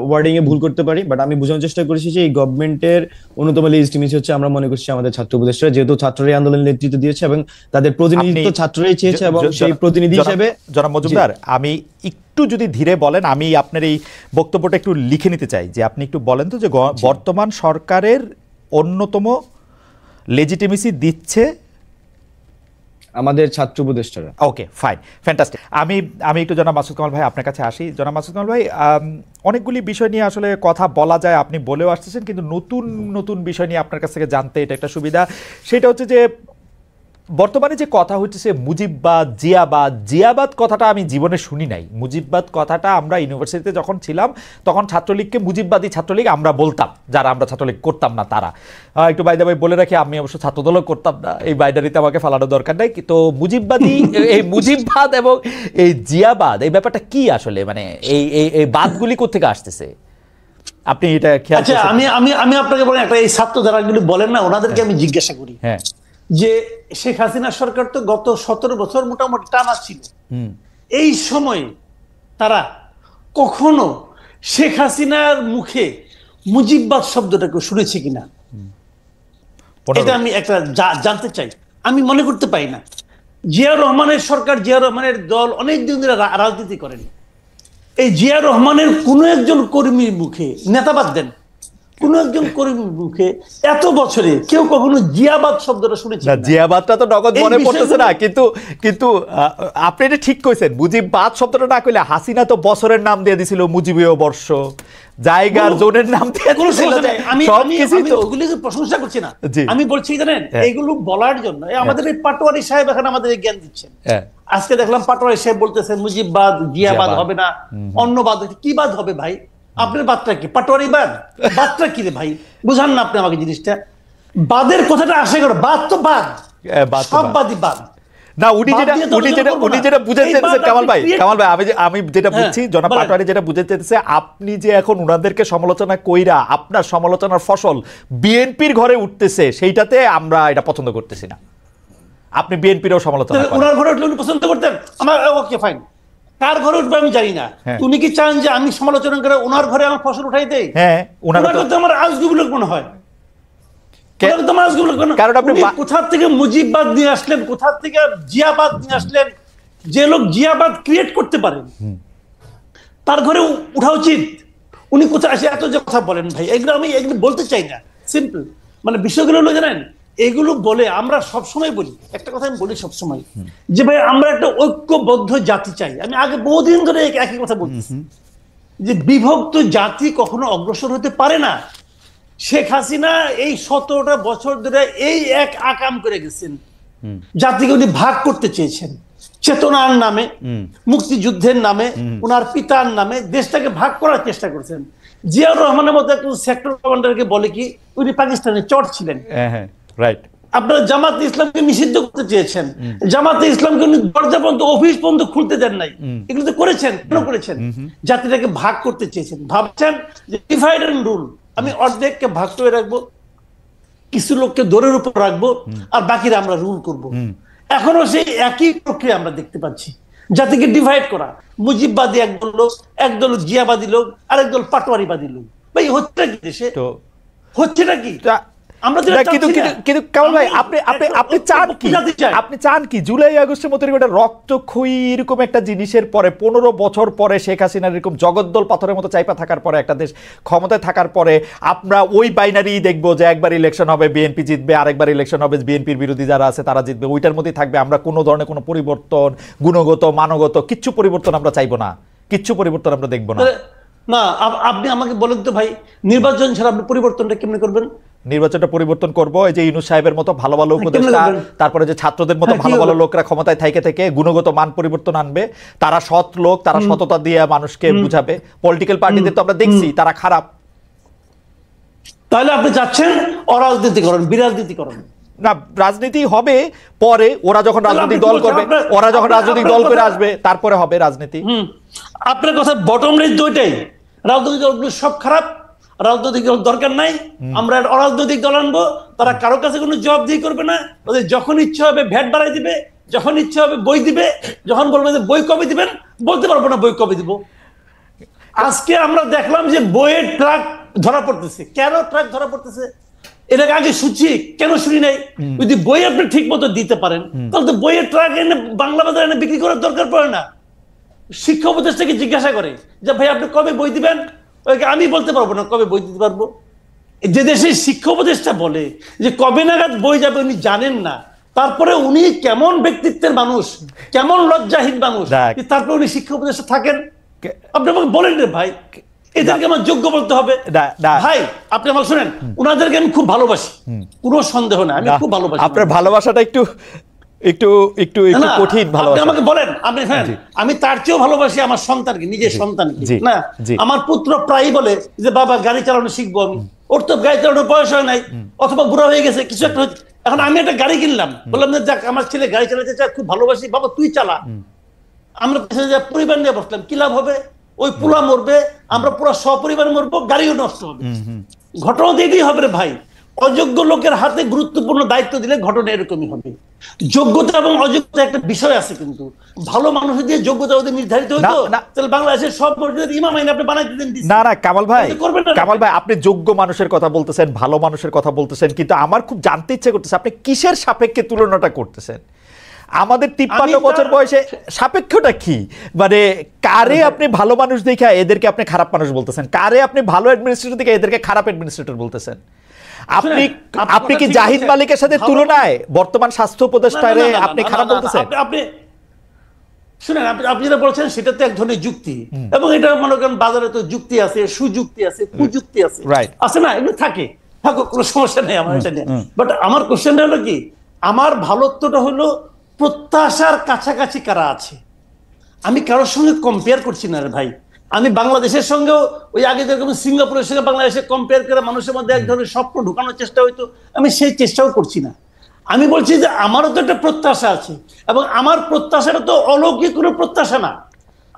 ওয়ার্ডিং এ ভুল করতে পারি, বাট আমি বোঝানোর চেষ্টা করেছি যে এই গভর্নমেন্টের অন্যতম লেজিটিমেসি হচ্ছে আমরা মনে করছি আমাদের ছাত্র উপদেষ্টারা, যেহেতু ছাত্ররাই আন্দোলনের নেতৃত্ব দিয়েছে এবং তাদের প্রতিনিধিত্ব ছাত্ররাই চেয়েছে, এবং সেই প্রতিনিধি হিসেবে। জনাব মজুমদার, আমি একটু যদি ধীরে বলেন, আমি আপনার এই বক্তব্যটা একটু লিখে নিতে চাই, যে আপনি একটু বলেন তো যে বর্তমান সরকারের অন্যতম লেজিটিমেসি দিচ্ছে আমাদের ছাত্র উপদেষ্টারা। ওকে, ফাইন, ফ্যান্টাস্টিক। আমি একটু জনাব মাসুদ কামাল ভাই আপনার কাছে আসি। জনাব মাসুদ কামাল ভাই, অনেকগুলি বিষয় নিয়ে আসলে কথা বলা যায়, আপনি বলেও আসতেছেন, কিন্তু নতুন নতুন বিষয় নিয়ে আপনার কাছ থেকে জানতে এটা একটা সুবিধা। সেটা হচ্ছে যে বর্তমানে যে কথা হচ্ছে মুজিববাদ, জিয়াবাদ কথাটা আমি জীবনে শুনি নাই। মুজিববাদ কথাটা আমরা ইউনিভার্সিটিতে যখন ছিলাম তখন ছাত্রলীগকে মুজিববাদী ছাত্রলীগ আমরা বলতাম, যারা আমরা ছাত্রলীগ করতাম না তারা। একটু বাইদা ভাই বলে রাখি, আমি অবশ্য ছাত্রদলও করতাম না, এই বাইদারিতে আমাকে ফালানোর দরকার নাই। তো মুজিববাদী এই মুজিববাদ এবং এই জিয়াবাদ, এই ব্যাপারটা কি আসলে, মানে এই বাদগুলি কোত্থেকে আসতেছে আপনি এটা খেয়াল? আচ্ছা, আমি আপনাকে বলেন, একটা এই ছাত্র যারাগুলি বলেন না, ওনাদেরকে আমি জিজ্ঞাসা করি যে শেখ হাসিনা সরকার তো গত 17 বছর মোটামুটি টানা ছিল, এই সময় তারা কখনো শেখ হাসিনার মুখে মুজিববাদ শব্দটাকে শুনেছে কিনা, এটা আমি একটা জানতে চাই। আমি মনে করতে পারি না। জিয়া রহমানের সরকার, জিয়া রহমানের দল অনেক দিন ধরে রাজনীতি করেন, এই জিয়া রহমানের কোনো একজন কর্মীর মুখে, নেতাবাদ দেন, কোন একজন কর্মীর মুখে এত বছরে কেউ কখনো জিয়াবাদ শব্দটা শুনেছে? জিয়াবাদটা তো নগদ মনে পড়তেছে না, কিন্তু আপনি এটা ঠিক কইছেন। মুজিববাদ শব্দটা না কইলে হাসিনা তো বছরের নাম দিয়ে দিছিল মুজিবীয় বর্ষ, জায়গার জোনের নাম দিয়ে দিছিল। আমি ওগুলিকে প্রশংসা করছি না, আমি বলছি জানেন এগুলো বলার জন্য আমাদের এই পাটোয়ারি সাহেব এখন আমাদের জ্ঞান দিচ্ছেন। আজকে দেখলাম পাটোয়ারি সাহেব বলতেছেন মুজিববাদ, জিয়াবাদ হবে না, অন্য বাদ। কি বাদ হবে ভাই? আপনার বাদটা কি? পাটোয়ারি বাদ? বাদটা কি রে ভাই? বুঝান না আপনি আমাকে জিনিসটা। বাদের কথাটা আসে করে, বাদ তো বাদ, সব বাদই বাদ না। উনি যেটা বুঝাতে চাইছে কামাল ভাই, আমি যেটা বুঝছি, জনাব পাটোয়ারি যেটা বুঝাতে চাইছে, আপনি যে এখন উনাদেরকে সমালোচনা কইরা আপনার সমালোচনার ফসল বিএনপির ঘরে উঠতেছে, সেইটাতে আমরা এটা পছন্দ করতেছি না। আপনি বিএনপিরও সমালোচনা করেন। ওনার ঘরে উঠলে উনি পছন্দ করতেন, আমার ওকে ফাইন। কার ঘরে উঠবে আমি জানি না, উনি কি চান যে আমি সমালোচনা করে ওনার ঘরে আমার ফসল উঠাই দেই? হ্যাঁ, ওনার তো আমার আজগুবি লোক মনে হয়। কোথা থেকে মুজিববাদ নিয়ে আসলেন, কোথা থেকে জিয়াবাদ নিয়ে আসলেন? যে লোক জিয়াবাদ ক্রিয়েট করতে পারেন তার ঘরে উঠা উচিত। উনি কোথায় আসে এত যে কথা বলেন ভাই, এগুলো আমি এগুলো বলতে চাই না। সিম্পল মানে বিষয়গুলো হলো জানেন, এগুলো বলে আমরা সবসময় বলি একটা কথা, আমি বলি সবসময় যে ভাই আমরা একটা ঐক্যবদ্ধ জাতি চাই। আমি আগে বহুদিন ধরে একই কথা বলতেছি যে বিভক্ত জাতি কখনো অগ্রসর হতে পারে না। শেখ হাসিনা এই 17টা বছর ধরে এই এক আকাম করে গেছেন, জাতিকে উনি ভাগ করতে চেয়েছেন। চেতনার নামে, মুক্তিযুদ্ধের নামে, ওনার পিতার নামে দেশটাকে ভাগ করার চেষ্টা করেছেন। জিয়াউর রহমানের মতো একজন সেক্টর কমান্ডারকে বলে কি উনি পাকিস্তানের চর ছিলেন। রাইট। আপনারা জামাতে ইসলামকে নিষিদ্ধ করতে চেয়েছেন, জামাতে ইসলামকে উনি দরজা পর্যন্ত, অফিস পর্যন্ত খুলতে দেন নাই। এগুলো তো করেছেন, কেন করেছেন? জাতিটাকে ভাগ করতে চেয়েছেন, ভাবছেন যে ডিভাইড এন্ড রুল, আমি অর্ধেককে ভাগ করে রাখবো, কিছু লোককে দৌড়ের উপর রাখবো, আর বাকিরা আমরা রুল করব। এখনো সেই একই প্রক্রিয়া আমরা দেখতে পাচ্ছি, জাতিকে ডিভাইড করা। মুজিববাদী একদল লোক, একদল জিয়াবাদী লোক, আরেকদল পাটোয়ারিবাদী লোক। ভাই হচ্ছেটা কি দেশে? হচ্ছেটা কি? কিন্তু কামাল ভাই, আপনি চান কি জুলাই আগস্টের মতো একটা রক্তক্ষয়ী এরকম একটা জিনিসের পরে 15 বছর পরে শেখ হাসিনার এরকম জগদ্দল পাথরের মতো চাইপা থাকার পরে একটা দেশ ক্ষমতায় থাকার পরে আমরা ওই বাইনারি দেখবো যে একবার ইলেকশন হবে বিএনপি জিতবে, আরেকবার ইলেকশন হবে বিএনপির বিরোধী যারা আছে তারা জিতবে, ওইটার মধ্যেই থাকবে? আমরা কোনো ধরনের কোনো পরিবর্তন, গুণগত মানগত কিচ্ছু পরিবর্তন আমরা চাইবো না, কিচ্ছু পরিবর্তন আমরা দেখবো না। না, আপনি আমাকে বলেন তো ভাই, নির্বাচন ছাড়া আপনি পরিবর্তনটা কেমনে করবেন? নির্বাচনটা পরিবর্তন করব এই যে ইউনূস সাহেবের মতো ভালো ভালো উপদেষ্টা, তারপরে যে ছাত্রদের মতো ভালো ভালো লোকরা ক্ষমতায় থেকে গুণগত মান পরিবর্তন আনবে, তারা সৎ লোক, তারা সততা দিয়ে মানুষকে বুঝাবে। পলিটিক্যাল পার্টিদের তো আমরা দেখছি তারা খারাপ। তাহলে আপনি চাচ্ছেন অরাজনীতিকরণ, বিরাজনীতিকরণ? না, রাজনীতি হবে পরে, ওরা যখন রাজনৈতিক দল করবে, ওরা যখন রাজনৈতিক দল করে আসবে তারপরে হবে রাজনীতি। আপনার কথা বটম লাইন তো ওইটাই, রাজনৈতিক দলগুলো সব খারাপ, রাজনৈতিক দল দরকার নাই, আমরা অরাজনৈতিক দল আনবো, তারা কারো কাছে কোনো জবাবদিহি করবে না, ওদের যখন ইচ্ছা হবে ভ্যাট বাড়াই দিবে, যখন ইচ্ছা হবে বই দিবে, যখন বলবেন যে বই কবে দিবেন বলতে পারবো না বই কবে দিব। আজকে আমরা দেখলাম যে বইয়ের ট্রাক ধরা পড়তেছে। কেন ট্রাক ধরা পড়তেছে? এটাকে আগে শুনছি, কেন শুনি নাই? যদি বই আপনি ঠিক মতো দিতে পারেন তাহলে তো বইয়ের ট্রাক এনে বাংলা বাজারে এনে বিক্রি করার দরকার পড়ে না। শিক্ষা উপদেষ্টাকে জিজ্ঞাসা করে যে ভাই আপনি কবে বই দিবেন, আমি বলতে পারবো না কবে বই দিতে পারবো। যে দেশের শিক্ষা উপদেষ্টা বলে যে কবে নাগাদ বই যাবে উনি জানেন না, তারপরে উনি কেমন ব্যক্তিত্বের মানুষ, কেমন লজ্জাহীন মানুষ, তারপরে উনি শিক্ষা উপদেষ্টা থাকেন? আপনি আমাকে বলেন রে ভাই, এদেরকে আমার যোগ্য বলতে হবে? ভাই আপনি আমাকে শুনেন, ওনাদেরকে আমি খুব ভালোবাসি, কোনো সন্দেহ না, আমি খুব ভালোবাসি। আপনার ভালোবাসাটা একটু একটু একটু একটু কঠিন ভালোবাসা। আমাকে বলেন, আপনি আমি তার চেয়েও ভালোবাসি আমার সন্তানকে, নিজের সন্তানকে। না, আমার পুত্র প্রায়ই বলে যে বাবা গাড়ি চালানো শিখবো আমি, ওর তো গাড়ি চালানোর বয়স হয় নাই, অথবা বুড়া হয়ে গেছে কিছু একটা। এখন আমি একটা গাড়ি কিনলাম, বললাম যে যাক আমার ছেলে গাড়ি চালাতে চায়, খুব ভালোবাসি, বাবা তুই চালা। আমরা পরিবার নিয়ে বসলাম, কি লাভ হবে? ওই পুরা মরবে, আমরা পুরো সপরিবার মরবো, গাড়িও নষ্ট হবে। ঘটনা তো এটাই হবে রে ভাই। অযোগ্য লোকের হাতে গুরুত্বপূর্ণ দায়িত্ব দিলে ঘটনা এরকমই হবে। যোগ্যতা এবং অযোগ্যতা একটা বিষয় আছে, কিন্তু ভালো মানুষের দিয়ে যোগ্যতা ওদের নির্ধারিত হতো তাহলে বাংলাদেশের সব মসজিদের ইমাম আইন আপনি বানাই দিতেন। না না কামাল ভাই, আপনি যোগ্য মানুষের কথা বলতেছেন, ভালো মানুষের কথা বলতেছেন, কিন্তু আমার খুব জানতে ইচ্ছে করতেছে আপনি কিসের সাপেক্ষে তুলনাটা করতেছেন? আমাদের 53 বছর বয়সে সাপেক্ষটা কি? মানে কারে আপনি ভালো মানুষ দেখে এদেরকে আপনি খারাপ মানুষ বলতেছেন, কারে আপনি ভালো অ্যাডমিনিস্ট্রেটর দেখে এদেরকে খারাপ অ্যাডমিনিস্ট্রেটর বলতেছেন? আপনি কি জাহিদ মালিকের সাথে তুলনায় বর্তমান স্বাস্থ্য উপদেষ্টারে আপনি খারাপ বলতেছেন? আপনি শুনেন, আপনি যেটা বলছেন সেটা তো এক ধরনের যুক্তি, এবং এটা মনে করেন বাজারে তো যুক্তি আছে, সুযুক্তি আছে, কুযুক্তি আছে, আছে না? এগুলো থাকে, কোনো সমস্যা নেই আমার এটা নিয়ে। বাট আমার কোশ্চেনটা হলো কি, আমার ভালোত্বটা হলো প্রত্যাশার কাছাকাছি কারা আছে। আমি কারোর সঙ্গে কম্পেয়ার করছি না রে ভাই। আমি বাংলাদেশের সঙ্গেও ওই আগে যেরকম সিঙ্গাপুরের সঙ্গে বাংলাদেশে কম্পেয়ার করে মানুষের মধ্যে এক ধরনের স্বপ্ন ঢুকানোর চেষ্টা হইতো, আমি সেই চেষ্টাও করছি না। আমি বলছি যে আমারও তো একটা প্রত্যাশা আছে, এবং আমার প্রত্যাশাটা তো অলৌকিক কোনো প্রত্যাশা না।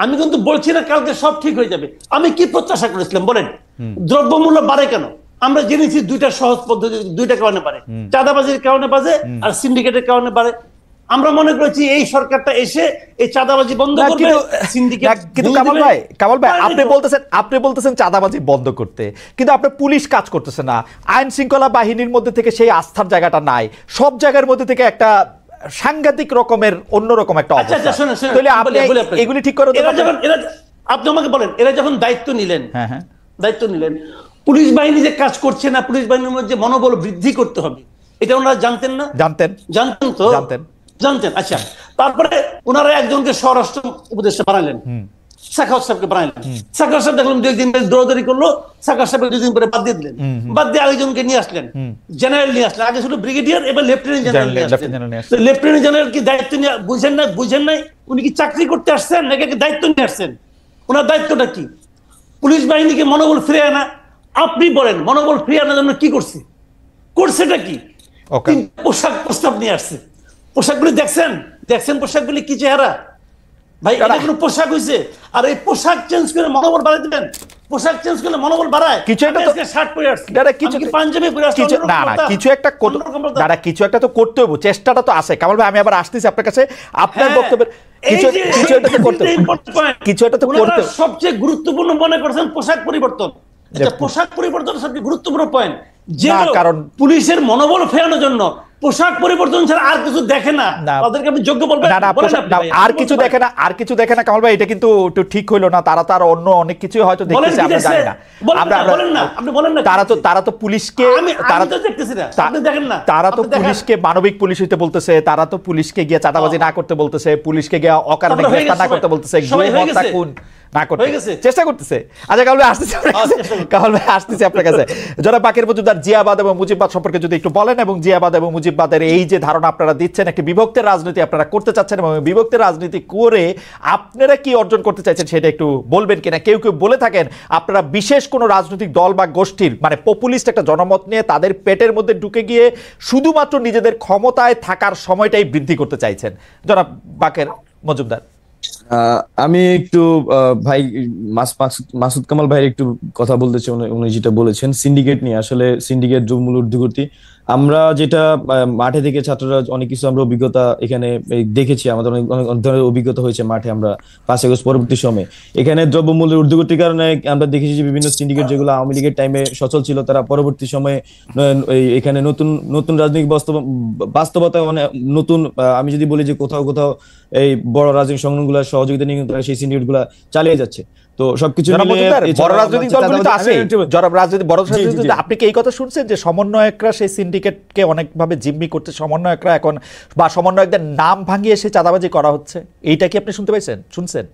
আমি কিন্তু বলছি না কালকে সব ঠিক হয়ে যাবে। আমি কি প্রত্যাশা করেছিলাম বলেন? দ্রব্যমূল্য বাড়ে কেন? আমরা জেনেছি দুইটা সহজ পদ্ধতি, দুইটা কারণে বাড়ে, চাঁদাবাজির কারণে বাড়ে আর সিন্ডিকেটের কারণে বাড়ে। আমরা মনে করেছি এই সরকারটা এসে এই চাঁদাবাজি বন্ধ করবে, সিন্ডিকেট। কিন্তু কামাল ভাই আপনি বলতেছেন চাঁদাবাজি বন্ধ করতে, কিন্তু আপনি পুলিশ কাজ করতেছে না, আইন শৃঙ্খলা বাহিনীর মধ্যে থেকে সেই আস্থার জায়গাটা নাই, সব জায়গার মধ্যে থেকে একটা সাংঘাতিক রকমের অন্যরকম একটা অবস্থা। তাহলে আপনি এগুলি ঠিক করে দেবেন? আপনি আমাকে বলেন, এরা যখন দায়িত্ব নিলেন, পুলিশ বাহিনী যে কাজ করছে না, পুলিশ বাহিনীর মধ্যে মনোবল বৃদ্ধি করতে হবে, এটা ওনারা জানতেন না? জানতেন তো, জানতেন। আচ্ছা, তারপরে ওনারা একজনকে স্বরাষ্ট্র উপদেষ্টা বানালেন, সাখাওয়াত সাহেবকে বানাইলেন। সাখাওয়াত সাহেব দেখলাম 2 দিন দৌড়াদৌড়ি করলো, সাখাওয়াত সাহেব 2 দিন পরে বাদ দিয়ে দিলেন, বাদ দিয়ে আরেকজনকে নিয়ে আসলেন, জেনারেল নিয়ে আসলেন। আগে ছিল ব্রিগেডিয়ার, এবার লেফটেন্যান্ট জেনারেল নিয়ে আসলেন। তো লেফটেন্যান্ট জেনারেল কি দায়িত্ব নিয়ে বুঝেন নাই উনি কি চাকরি করতে আসছেন নাকি দায়িত্ব নিয়ে আসছেন? ওনার দায়িত্বটা কি? পুলিশ বাহিনীকে মনোবল ফিরিয়ে আনা। আপনি বলেন মনোবল ফিরিয়ে আনার জন্য কি করছেটা কি? পোশাক প্রস্তাব নিয়ে আসছে। পোশাকগুলি দেখছেন পোশাকগুলি কি চেহারা ভাই? এটা কোনো পোশাক হইছে? আর এই পোশাক চেঞ্জ করে মনোবল বাড়াই দিবেন? পোশাক চেঞ্জ করলে মনোবল বাড়ায়? কিছু একটা তো শার্ট পরে আসছে, কিছু পাঞ্জাবি পরে আসছে, না কিছু একটা কিছু একটা তো করতে হবে, চেষ্টাটা তো আছে। কামাল ভাই আমি আবার আসতেছি আপনার কাছে, আপনার বক্তব্যের কিছু একটা তো করতে কিছু একটা তো করতে। সবচেয়ে গুরুত্বপূর্ণ মনে করছেন পোশাক পরিবর্তন। পোশাক পরিবর্তন সবচেয়ে গুরুত্বপূর্ণ পয়েন্ট, যে কারণ পুলিশের মনোবল ফেরানোর জন্য পোশাক পরিবর্তন ছাড়া আর কিছু দেখে না। তাদেরকে আপনি যোগ্য বলবেন না? আর কিছু দেখে না কামাল ভাই, এটা কিন্তু একটু ঠিক হইলো না। তারা তো আর অন্য অনেক কিছু হয়তো দেখতেছে, আমরা জানি না। আপনি বলেন না। তারা তো পুলিশকে তারা তো পুলিশকে মানবিক পুলিশ হইতে বলতেছে, তারা তো পুলিশকে গিয়ে চাঁদাবাজি না করতে বলতেছে, পুলিশকে গিয়ে অকারণে গ্রেফতার না করতে বলতেছে, না করতে চেষ্টা করতেছে। আচ্ছা কামাল ভাই আসতেছে আপনার কাছে। যারা বাকের মজুমদার জিয়াবাদ এবং মুজিববাদ সম্পর্কে যদি একটু বলেন, এবং জিয়াবাদ এবং মুজিববাদের এই যে ধারণা আপনারা দিচ্ছেন, একটি বিভক্তের রাজনীতি আপনারা করতে চাচ্ছেন, এবং বিভক্তের রাজনীতি করে আপনারা কি অর্জন করতে চাইছেন সেটা একটু বলবেন কিনা? কেউ বলে থাকেন আপনারা বিশেষ কোনো রাজনৈতিক দল বা গোষ্ঠীর মানে পপুলিস্ট একটা জনমত নিয়ে তাদের পেটের মধ্যে ঢুকে গিয়ে শুধুমাত্র নিজেদের ক্ষমতায় থাকার সময়টাই বৃদ্ধি করতে চাইছেন। যারা বাকের মজুমদার, আমি একটু ভাই মাসুদ কামাল ভাইয়ের একটু কথা বলতে চাই। উনি যেটা বলেছেন সিন্ডিকেট নিয়ে, আসলে সিন্ডিকেট দ্রব্যমূল্য ঊর্ধ্বগতি, আমরা যেটা মাঠে থেকে ছাত্ররা অনেক কিছু আমরা অভিজ্ঞতা এখানে দেখেছি, আমাদের অনেক ধরনের অভিজ্ঞতা হয়েছে মাঠে। আমরা 5 আগস্ট পরবর্তী সময়ে এখানে দ্রব্যমূল্যের ঊর্ধ্বগতির কারণে আমরা দেখেছি যে বিভিন্ন সিন্ডিকেট যেগুলো আওয়ামী লীগের টাইমে সচল ছিল, তারা পরবর্তী সময়ে এখানে নতুন রাজনৈতিক বাস্তবতায় অনেক নতুন, আমি যদি বলি যে কোথাও এই বড় রাজনৈতিক সংগঠনগুলোর সহযোগিতা নিয়ে তারা সেই সিন্ডিকেট গুলা চালিয়ে যাচ্ছে। তো সবকিছু বড় রাজনৈতিক দলগুলো তো আছে, আপনি কি এই কথা শুনছেন যে সমন্বয়করা সেই সিন্ডিকেটকে অনেকভাবে জিম্মি করতে, সমন্বয়করা এখন বা সমন্বয়কদের নাম ভাঙিয়ে সে চাঁদাবাজি করা হচ্ছে, এইটা কি আপনি শুনছেন?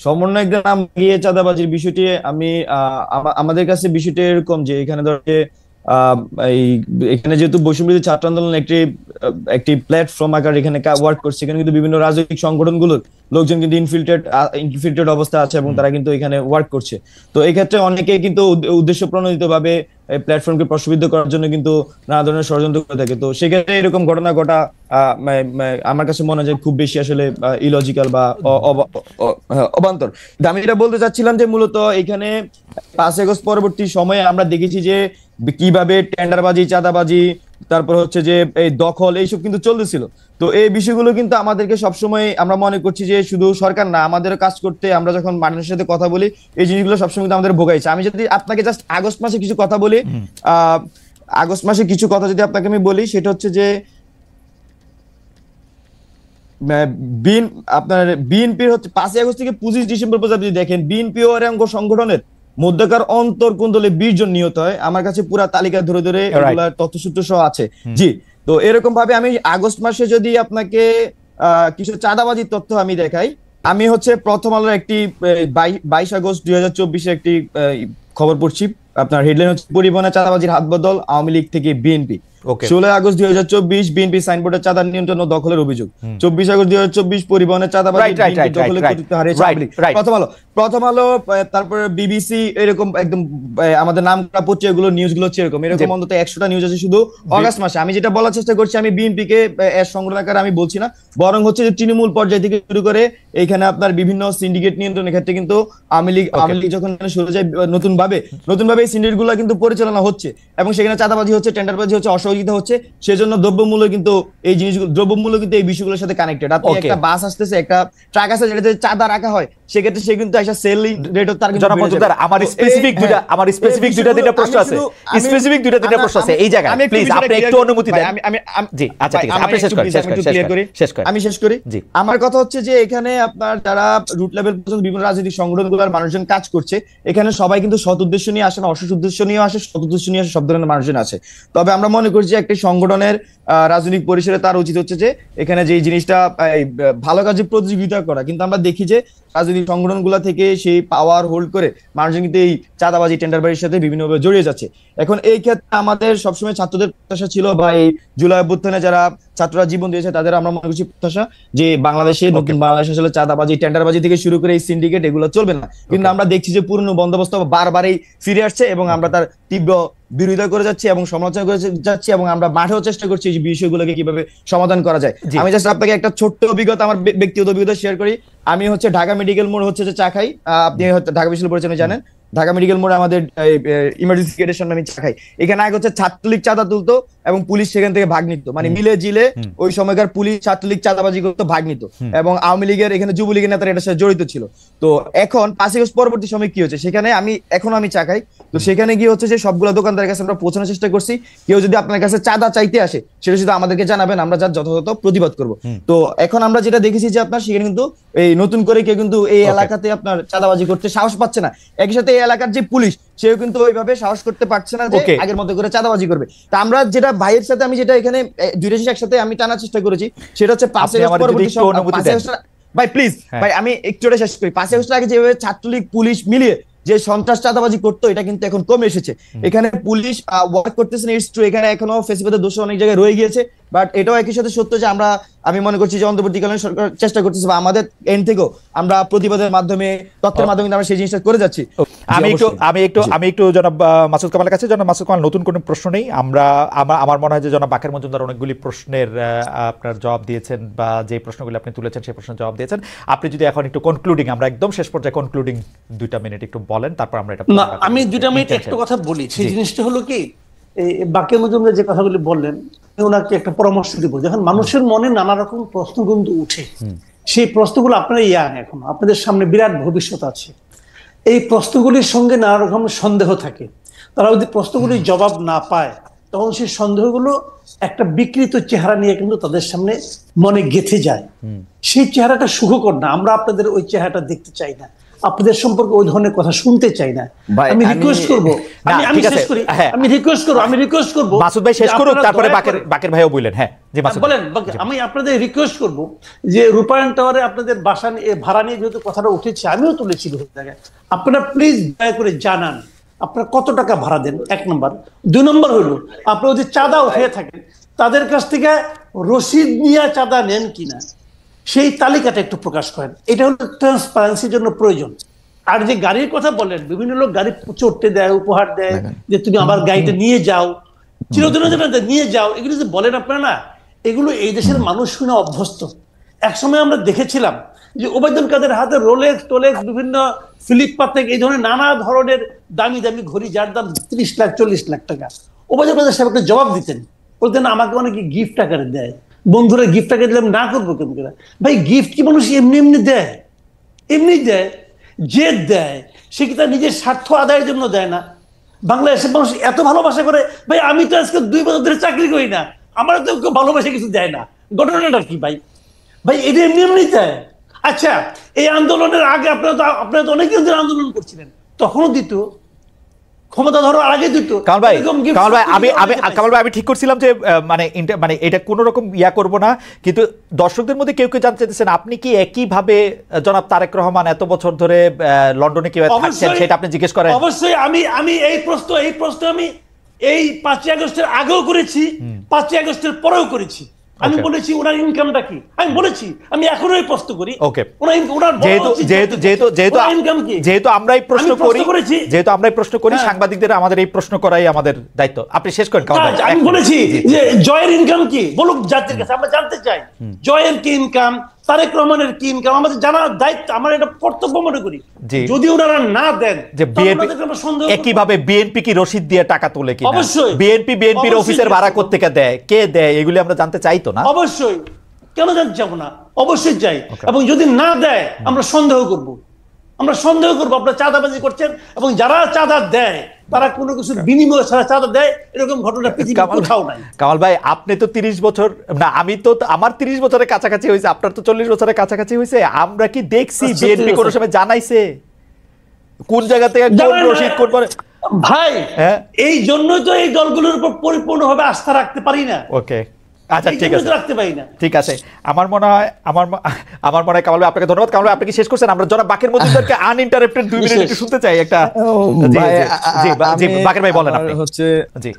সমন্বয়কদের নাম ভাঙিয়ে চাঁদাবাজির বিষয়টি আমাদের কাছে বিষয়টি এরকম যে এখানে ধরে এখানে যেহেতু বৈষম্যবিরোধী ছাত্র আন্দোলন একটি প্ল্যাটফর্ম আকার এখানে ওয়ার্ক করছে, এখানে কিন্তু বিভিন্ন রাজনৈতিক সংগঠনগুলোর লোকজন কিন্তু ইনফিল্ট্রেটেড অবস্থা আছে এবং তারা কিন্তু এখানে ওয়ার্ক করছে। তো এই ক্ষেত্রে অনেকে কিন্তু উদ্দেশ্য প্রণোদিত ভাবে প্ল্যাটফর্মকে প্রশ্নবিদ্ধ করার জন্য কিন্তু নানা ধরনের ষড়যন্ত্র করে থাকে। তো সেক্ষেত্রে এরকম ঘটনা ঘটা আমার কাছে মনে হয় খুব বেশি আসলে ইলজিক্যাল বা অবান্তর। আমি এটা বলতে চাচ্ছিলাম যে মূলত এখানে 5 আগস্ট পরবর্তী সময়ে আমরা দেখেছি যে কিভাবে টেন্ডারবাজি, চাঁদাবাজি, তারপর হচ্ছে যে এই দখল, এইসব কিন্তু চলতেছিল। তো এই বিষয়গুলো কিন্তু আমাদেরকে সবসময় আমরা মনে করছি যে শুধু সরকার না, আমাদেরও কাজ করতে, আমরা যখন মানুষের সাথে কথা বলি এই জিনিসগুলো সবসময় কিন্তু আমাদের ভোগাইছে। আমি যদি আপনাকে জাস্ট আগস্ট মাসে কিছু কথা বলি, আগস্ট মাসে কিছু কথা যদি আপনাকে আমি বলি, সেটা হচ্ছে যে আপনার বিএনপির হচ্ছে 5 আগস্ট থেকে 25 ডিসেম্বর পর্যন্ত যদি দেখেন, বিএনপি ও এর অঙ্গ সংগঠনের মধ্যকার অন্তর কোন দলে 20 জন নিহত হয়। আমার কাছে পুরা তালিকা ধরে এগুলার তথ্যসূত্র সহ আছে। জি, তো এরকম ভাবে আমি আগস্ট মাসে যদি আপনাকে কিছু চাঁদাবাজির তথ্য আমি দেখাই, আমি হচ্ছে প্রথম আলোর একটি 22 আগস্ট 2024 একটি খবর পড়ছি, আপনার হেডলাইন হচ্ছে পরিবহনে চাঁদাবাজির হাত বদল আওয়ামী লীগ থেকে বিএনপি। 16 আগস্ট 2024 বিএনপি সাইনবোর্ডের চাঁদা নিয়ন্ত্রণ ও দখলের অভিযোগ। 24 আগস্ট 2024 পরিবহনের চাঁদাবাজি দখলের কর্তৃত্ব হারিয়েছে আওয়ামী লীগ। প্রথম আলো, তারপরে বিবিসি, এরকম একদম আমাদের নাম করা পত্রিকাগুলো নিউজগুলো হচ্ছে এরকম অন্তত 100টা নিউজ আছে শুধু অগাস্ট মাসে। আমি যেটা বলার চেষ্টা করছি, আমি বিএনপি কে সংগঠন আকারে আমি বলছি না, বরং হচ্ছে যে তৃণমূল পর্যায় থেকে শুরু করে এখানে আপনার বিভিন্ন সিন্ডিকেট নিয়ন্ত্রণের ক্ষেত্রে কিন্তু আওয়ামী লীগ যখন সরে যায় নতুন ভাবে এই সিন্ডিকেট গুলো কিন্তু পরিচালনা হচ্ছে এবং সেখানে চাঁদাবাজি হচ্ছে, টেন্ডারবাজি হচ্ছে, অসহযোগিতা হচ্ছে। সেজন্য দ্রব্যমূল্য কিন্তু এই জিনিসগুলো, দ্রব্যমূল্য কিন্তু এই বিষয়গুলোর সাথে কানেক্টেড। আপনি একটা বাস আসতেছে, একটা ট্রাক আছে যেটাতে চাঁদা রাখা হয়, সেক্ষেত্রে সে কিন্তু আইসা সেল রেটও তার কিন্তু জনাব মজুমদার, আমার স্পেসিফিক দুইটা প্রশ্ন আছে, স্পেসিফিক দুইটা প্রশ্ন আছে এই জায়গায়, প্লিজ আপনি একটু অনুমতি দেন। জি আচ্ছা ঠিক আছে, আপনি শেষ করেন। আমি শেষ করি। আমার কথা হচ্ছে যে এখানে আপনার যারা রুট লেভেল পর্যন্ত বিভিন্ন রাজনৈতিক সংগঠনগুলোর মানুষজন কাজ করছে, এখানে সবাই কিন্তু সৎ উদ্দেশ্য নিয়ে আসে না, অসৎ উদ্দেশ্য নিয়ে আসে, সৎ উদ্দেশ্য নিয়ে আসে, সব ধরনের মানুষজন আছে। তবে আমরা মনে করি যে একটি সংগঠনের রাজনৈতিক পরিসরে তার উচিত হচ্ছে যে এখানে যে জিনিসটা ভালো কাজে প্রতিযোগিতা করা, কিন্তু আমরা দেখি যে রাজনৈতিক সংগঠনগুলো থেকে সেই পাওয়ার হোল্ড করে মানুষজন কিন্তু এই চাঁদাবাজি টেন্ডারবাজির সাথে বিভিন্নভাবে জড়িয়ে যাচ্ছে। এখন এই ক্ষেত্রে আমাদের সবসময় ছাত্রদের প্রত্যাশা ছিল, বা এই জুলাই অভ্যুত্থানে যারা ছাত্ররা জীবন দিয়েছে তাদের আমরা মনে করছি প্রত্যাশা যে বাংলাদেশে নতুন বাংলাদেশ আসলে চাঁদাবাজি টেন্ডারবাজি থেকে শুরু করে এই সিন্ডিকেট এগুলো চলবে না। কিন্তু আমরা দেখছি যে পুরনো বন্দোবস্ত বারবারই ফিরে আসছে এবং আমরা তার তীব্র বিরোধিতা করে যাচ্ছি এবং সমালোচনা করে যাচ্ছি, এবং আমরা মাঠেও চেষ্টা করছি এই বিষয়গুলোকে কিভাবে সমাধান করা যায়। আমি জাস্ট আপনাকে একটা ছোট্ট অভিজ্ঞতা, আমার ব্যক্তিগত অভিজ্ঞতা শেয়ার করি। আমি হচ্ছে ঢাকা মেডিকেল মোড় হচ্ছে যে চা খাই, আপনি হয়তো ঢাকা বিশ্ববিদ্যালয় জানেন, ঢাকা মেডিকেল মোড়ে আমাদের ইমার্জেন্সি গেটের সামনে আমি চা খাই। এখানে আগে হচ্ছে ছাত্রলীগ চাঁদা তুলতো এবং পুলিশ সেখান থেকে ভাগ নিত, মানে মিলে জিলে ওই সময়কার পুলিশ ছাত্রলীগ চাঁদাবাজি করতো, ভাগ নিত, এবং আওয়ামী লীগের এখানে যুবলীগের নেতারা এটার সাথে জড়িত ছিল। তো এখন 5 আগস্ট পরবর্তী সময় কি হচ্ছে, সেখানে আমি চা খাই, তো সেখানে কি হচ্ছে যে সবগুলো দোকানদারের কাছে আমরা পৌঁছানোর চেষ্টা করছি, কেউ যদি আপনার কাছে চাঁদা চাইতে আসে সেটা শুধু আমাদেরকে জানাবেন, আমরা যার যথাযথ প্রতিবাদ করব। তো এখন আমরা যেটা দেখেছি যে আপনার সেখানে কিন্তু এই নতুন করে কেউ কিন্তু এই এলাকাতে আপনার চাঁদাবাজি করতে সাহস পাচ্ছে না। একই সাথে এই এলাকার যে পুলিশ সেও কিন্তু ওইভাবে সাহস করতে পারছে না যে আগের মতো করে চাঁদাবাজি করবে। তা আমরা যেটা ভাইয়ের সাথে আমি যেটা এখানে দুইটা জিনিস একসাথে আমি টানার চেষ্টা করেছি, সেটা হচ্ছে 5 আগস্ট পরবর্তী ভাই প্লিজ ভাই আমি একটু শেষ করি। 5 আগস্টের আগে যেভাবে ছাত্রলীগ পুলিশ মিলিয়ে যে সন্ত্রাস চাঁদাবাজি করতো এটা কিন্তু এখন কমে এসেছে। এখানে পুলিশ ওয়ার্ক করতেছে না, ইটস ট্রু, এখানে এখনো ফেসিবাদের দোষ অনেক জায়গায় রয়ে গিয়েছে, বাট এটাও একই সাথে সত্য যে আমি মনে করছি যে অন্তর্বর্তীকালীন সরকার চেষ্টা করতেছে, বা আমাদের এন্ড থেকেও আমরা প্রতিবাদের মাধ্যমে তথ্যের মাধ্যমে আমরা সেই জিনিসটা করে যাচ্ছি। আমি একটু জনাব মাসুদ কামালের কাছে, জনাব মাসুদ কামাল নতুন কোনো প্রশ্ন নেই, আমার মনে হয় যে জনাব বাকের মজুমদার অনেকগুলি প্রশ্নের আপনার জবাব দিয়েছেন, বা যে প্রশ্নগুলি আপনি তুলেছেন সেই প্রশ্নের জবাব দিয়েছেন। আপনি যদি এখন একটু কনক্লুডিং, আমরা একদম শেষ পর্যায়ে কনক্লুডিং 2 মিনিট একটু বলেন, তারপর আমরা এটা না আমি 2 মিনিট একটা কথা বলি। সেই জিনিসটা হলো কি, বাকের মজুমদার যে কথাগুলি বললেন ওনাকে একটা পরামর্শ দিব। যখন মানুষের মনে নানা রকম প্রশ্ন কিন্তু উঠে, সেই প্রশ্নগুলো আপনারা ইয়াং, এখন আপনাদের সামনে বিরাট ভবিষ্যৎ আছে, এই প্রশ্নগুলির সঙ্গে নানা রকম সন্দেহ থাকে। তারা যদি প্রশ্নগুলির জবাব না পায় তখন সেই সন্দেহগুলো একটা বিকৃত চেহারা নিয়ে কিন্তু তাদের সামনে মনে গেঁথে যায়। সেই চেহারাটা সুখকর না, আমরা আপনাদের ওই চেহারাটা দেখতে চাই না, আপনাদের সম্পর্কে ওই ধরনের কথা শুনতে চাই না। আমি রিকোয়েস্ট করব, আমি রিকোয়েস্ট করব মাসুদ ভাই শেষ করুন, তারপরে বাকের ভাইও বললেন। হ্যাঁ জি মাসুদ বলেন। আমি আপনাদের রিকোয়েস্ট করব যে রূপায়ণ টাওয়ারে আপনাদের বাসা ভাড়া নিয়ে যেহেতু কথাটা উঠেছে, আমিও তুলেছিল জায়গায়, আপনারা প্লিজ দয়া করে জানান আপনারা কত টাকা ভাড়া দেন, 1 নম্বর। 2 নম্বর হলো আপনারা যদি চাঁদা উঠে থাকেন তাদের কাছ থেকে রসিদ নিয়ে চাঁদা নেন কিনা সেই তালিকাটা একটু প্রকাশ করেন। এটা হলো ট্রান্সপারেন্সির জন্য প্রয়োজন। আর যে গাড়ির কথা বলেন, বিভিন্ন লোক গাড়ি চড়তে দেয়, উপহার দেয়, যে তুমি আমার গাড়িটা নিয়ে যাও, চিরদিনের জন্য নিয়ে যাও, এগুলো যে বলেন আপনারা না, এগুলো এই দেশের মানুষ শুনে অভ্যস্ত। একসময় আমরা দেখেছিলাম যে ওবায়দুল কাদের হাতে রোলেক্স টোলেক্স বিভিন্ন ফিলিপ পাতেক এই ধরনের নানা ধরনের দামি দামি ঘড়ি, যার দাম 30 লাখ 40 লাখ টাকা। ওবায়দুল কাদের সাহেব একটা জবাব দিতেন, বলতেন আমাকে অনেকে গিফট আকারে দেয়, বন্ধুরা গিফট আকারে দিলাম, না করবো কেন? ভাই গিফট কি মানুষ এমনি এমনি দেয়? এমনি দেয়? যে দেয় সে কি তার নিজের স্বার্থ আদায়ের জন্য দেয় না? বাংলাদেশের মানুষ এত ভালোবাসা করে, ভাই আমি তো আজকে 2 বছর ধরে চাকরি করি না, আমার তো কেউ ভালোবাসা কিছু দেয় না, ঘটনাটা কি ভাই? ভাই এটা এমনি এমনি দেয়? আচ্ছা এই আন্দোলনের আগে আপনারা তো অনেক আন্দোলন করছিলেন, তখনও দিত, ক্ষমতা ধরার আগে দিত। কামাল ভাই আমি ঠিক করছিলাম যে মানে এটা কোনো রকম করব না, কিন্তু দর্শকদের মধ্যে কেউ জানতে চাইতেছেন আপনি কি একইভাবে জনাব তারেক রহমান এত বছর ধরে লন্ডনে কিভাবে থাকছেন সেটা আপনি জিজ্ঞেস করেন? অবশ্যই আমি এই প্রশ্ন আমি এই 5 আগস্টের আগেও করেছি, 5 আগস্টের পরেও করেছি। আমি বলেছি ওনার ইনকামটা কি, আমি বলেছি, আমি এখনো এই প্রশ্ন করি। যেহেতু আমরাই প্রশ্ন করি, সাংবাদিকদের আমাদের এই প্রশ্ন করাই আমাদের দায়িত্ব। আপনি শেষ করেন। আমি বলেছি যে জয়ের ইনকাম কি, বলুক জাতির কাছে, আমরা জানতে চাই জয়ের কি ইনকাম, তারেক রহমানের কি ইনকাম, আমাদের জানার দায়িত্ব, আমরা এটা কর্তব্য মনে করি। যদি ওনারা না দেন যে একইভাবে বিএনপি কি রসিদ দিয়ে টাকা তোলে কিনা, অবশ্যই বিএনপির অফিসের ভাড়া কোত্থেকে দেয়, কে দেয়, এগুলি আমরা জানতে চাই তো না? অবশ্যই, কেন জানতে চাবো না, অবশ্যই চাই। এবং যদি না দেয় আমরা সন্দেহ করব, আমরা সন্দেহ করবো আপনারা চাঁদাবাজি করছেন, এবং যারা চাঁদা দেয় তারা কোনো কিছুর বিনিময়ে ছাড়া চাঁদা দেয়, এরকম ঘটনা পৃথিবীর কোথাও নাই। কামাল ভাই, আপনি তো 30 বছর না, আমি তো আমার 30 বছরের কাছাকাছি হয়েছে, আপনার তো 40 বছরের কাছাকাছি হয়েছে। আমরা কি দেখছি বিএনপি কোনো সময় জানাইছে কোন জায়গা থেকে কোন রশিদ কোন ভাই? এই জন্যই তো এই দলগুলোর উপর পরিপূর্ণভাবে আস্থা রাখতে পারি না। ওকে, আচ্ছা ঠিক আছে, রাখতে পারি না। ঠিক আছে। আমার মনে হয় কামাল ভাই আপনাকে ধন্যবাদ। কামাল ভাই, আপনি কি শেষ করছেন? আমরা জনাব বাকের মজুমদারকে আনইন্টারাপ্টেড 2 মিনিট একটু শুনতে চাই একটা। জি বাকের ভাই বলেন। আপনি হচ্ছে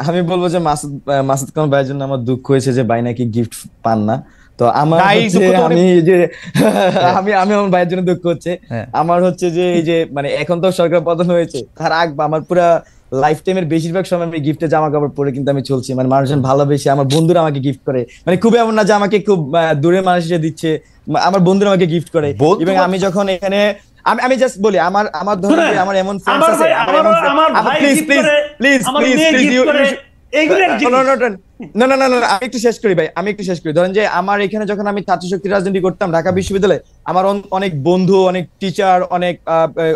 আমি বলবো যে মাসুদ কামাল ভাইয়ের জন্য আমার দুঃখ হয়েছে যে ভাই নাকি গিফট পান না। তো আমার আমি আমার ভাইয়ের জন্য দুঃখ হচ্ছে। আমার হচ্ছে যে এই যে মানে এখন তো সরকার পতন হয়েছে, তার আগ আমার পুরা লাইফ টাইমের বেশিরভাগ সময় আমি গিফটে জামা কাপড় পরে কিন্তু আমি চলছি। মানে মানুষজন ভালোবেসে, আমার বন্ধুরা আমাকে গিফট করে, মানে খুব এমন না যে আমাকে খুব দূরের মানুষ দিচ্ছে, আমার বন্ধুরা আমাকে গিফট করে। এবং আমি যখন এখানে আমি জাস্ট বলি আমার ধরনের আমার এমন ফ্রেন্ডস আছে, প্লিজ প্লিজ প্লিজ প্লিজ না আমি একটু শেষ করি ভাই, আমি একটু শেষ করি। ধরেন যে আমার এখানে যখন আমি ছাত্র শক্তি রাজনীতি করতাম ঢাকা বিশ্ববিদ্যালয়ে, আমার অনেক বন্ধু, অনেক টিচার, অনেক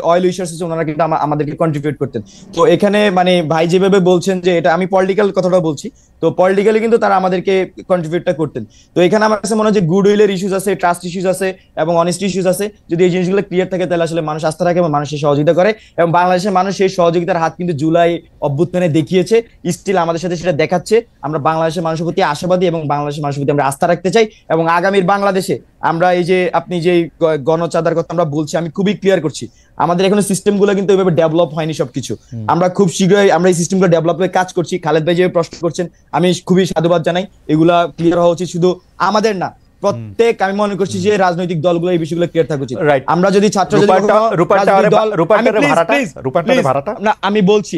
অয়েল উইশার্স আছে, ওনারা কিন্তু আমাদেরকে কন্ট্রিবিউট করতেন। তো এখানে মানে ভাই যেভাবে বলছেন যে এটা, আমি পলিটিক্যাল কথাটা বলছি, তো পলিটিক্যালি কিন্তু তারা আমাদেরকে কন্ট্রিবিউটটা করতেন। তো এখানে আমার কাছে মনে হয় যে গুড উইলের ইস্যুস আছে, ট্রাস্ট ইস্যুস আছে এবং অনেস্টি ইস্যুস আছে। যদি এই জিনিসগুলো ক্লিয়ার থাকে তাহলে আসলে মানুষ আস্থা রাখে এবং মানুষের সহযোগিতা করে। এবং বাংলাদেশের মানুষ সেই সহযোগিতার হাত কিন্তু জুলাই অভ্যুত্থানে দেখিয়েছে, স্টিল আমাদের সাথে সেটা দেখাচ্ছে। আমরা বাংলাদেশের মানুষের প্রতি আশাবাদী এবং বাংলাদেশের মানুষের প্রতি আমরা আস্থা রাখতে চাই। এবং আগামীর বাংলাদেশে আমরা এই যে আপনি যে গণচাঁদার কথা আমরা বলছি, আমি খুবই ক্লিয়ার করছি, আমাদের এখনো সিস্টেমগুলো কিন্তু ওইভাবে ডেভেলপ হয়নি সবকিছু। আমরা খুব শীঘ্রই আমরা এই সিস্টেমগুলো ডেভেলপে কাজ করছি। খালেদ ভাই যে প্রশ্ন করছেন, আমি খুবই সাধুবাদ জানাই। এগুলা ক্লিয়ার হওয়া উচিত, শুধু আমাদের না, প্রত্যেক, আমি মনে করছি যে রাজনৈতিক দলগুলো এই বিষয়গুলো ক্লিয়ার থাকা উচিত। আমরা যদি ছাত্র আমি বলছি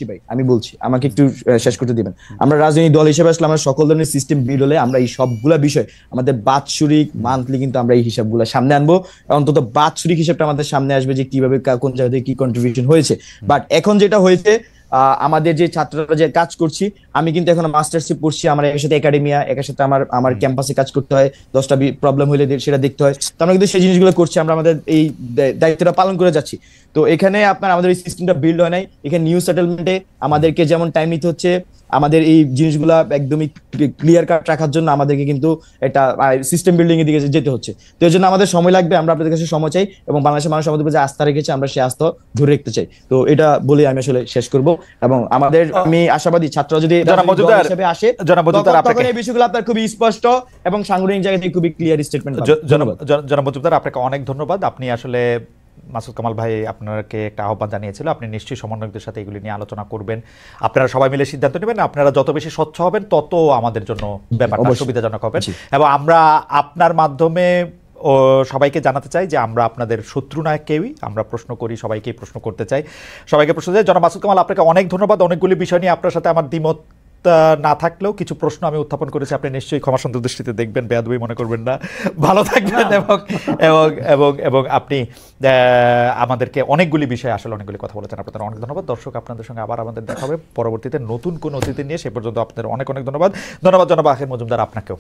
ভাই, আমি বলছি, আমাকে একটু শেষ করতে দিবেন। আমরা রাজনৈতিক দল হিসেবে আসলে আমরা সকল ধরনের সিস্টেম বিল হলে আমরা এই সবগুলা বিষয় আমাদের বাৎসরিক মান্থলি কিন্তু আমরা এই হিসাবগুলো সামনে আনবো। অন্তত বাৎসরিক হিসাবটা আমাদের সামনে আসবে যে কিভাবে কোন জায়গা থেকে কি কন্ট্রিবিউশন হয়েছে। বাট এখন যেটা হয়েছে, আমাদের যে ছাত্ররা যে কাজ করছি, আমি কিন্তু এখন মাস্টার্সে পড়ছি, আমার এর সাথে একাডেমিয়া, এর সাথে আমার ক্যাম্পাসে কাজ করতে হয়, 10টা প্রবলেম হলে সেটা দেখতে হয়। তো আমরা কিন্তু সেই জিনিসগুলো করছি, আমরা আমাদের এই দায়িত্বটা পালন করে যাচ্ছি। তো এখানে আমাদের এই সিস্টেমটা বিল্ড হয় নাই। এখানে নিউ সেটেলমেন্টে আমাদেরকে যেমন টাইম নিতে হচ্ছে, আমাদের এই জিনিসগুলা একদমই ক্লিয়ার কাট রাখার জন্য আমাদেরকে কিন্তু একটা সিস্টেম বিল্ডিং এর দিকে যেতে হচ্ছে। তো এর জন্য আমাদের সময় লাগবে, আমরা আপনাদের কাছে সময় চাই এবং বাংলাদেশের মানুষ আমাদের উপর যে আস্থা রেখেছে, আমরা সেই আস্থা ধরে রাখতে চাই। তো এটা বলে আমি আসলে শেষ করব। এবং আমাদের, আমি আশাবাদী ছাত্ররা যদি হিসেবে আসে, তখন এই বিষয়গুলো আপনার খুবই স্পষ্ট এবং সাংগঠনিক জায়গা থেকে খুবই ক্লিয়ার স্টেটমেন্ট। জনাব মজুমদার, আপনাকে অনেক ধন্যবাদ। আপনি আসলে মাসুদ কামাল ভাই আপনাকে একটা আহ্বান জানিয়েছিল, আপনি নিশ্চয়ই সমন্বয়কদের সাথে এগুলি নিয়ে আলোচনা করবেন, আপনারা সবাই মিলে সিদ্ধান্ত নেবেন। আপনারা যত বেশি স্বচ্ছ হবেন তত আমাদের জন্য ব্যাপারটা সুবিধাজনক হবে। এবং আমরা আপনার মাধ্যমে সবাইকে জানাতে চাই যে আমরা আপনাদের শত্রু নয় কেউই, আমরা প্রশ্ন করি, সবাইকেই প্রশ্ন করতে চাই, সবাইকে প্রশ্ন চাই। জনাব মাসুদ কামাল, আপনাকে অনেক ধন্যবাদ। অনেকগুলি বিষয় নিয়ে আপনার সাথে আমার দ্বিমত না থাকলেও কিছু প্রশ্ন আমি উত্থাপন করেছি, আপনি নিশ্চয়ই ক্ষমা সুন্দর দৃষ্টিতে দেখবেন, বেয়াদবি মনে করবেন না। ভালো থাকবেন এবং আপনি আমাদেরকে অনেকগুলি বিষয়ে আসলে অনেকগুলি কথা বলেছেন, আপনাদের অনেক ধন্যবাদ। দর্শক, আপনাদের সঙ্গে আবার আমাদের দেখা হবে পরবর্তীতে নতুন কোন অতিথি নিয়ে। সে পর্যন্ত আপনাদের অনেক অনেক ধন্যবাদ। ধন্যবাদ জনাব আখির মজুমদার, আপনাকেও।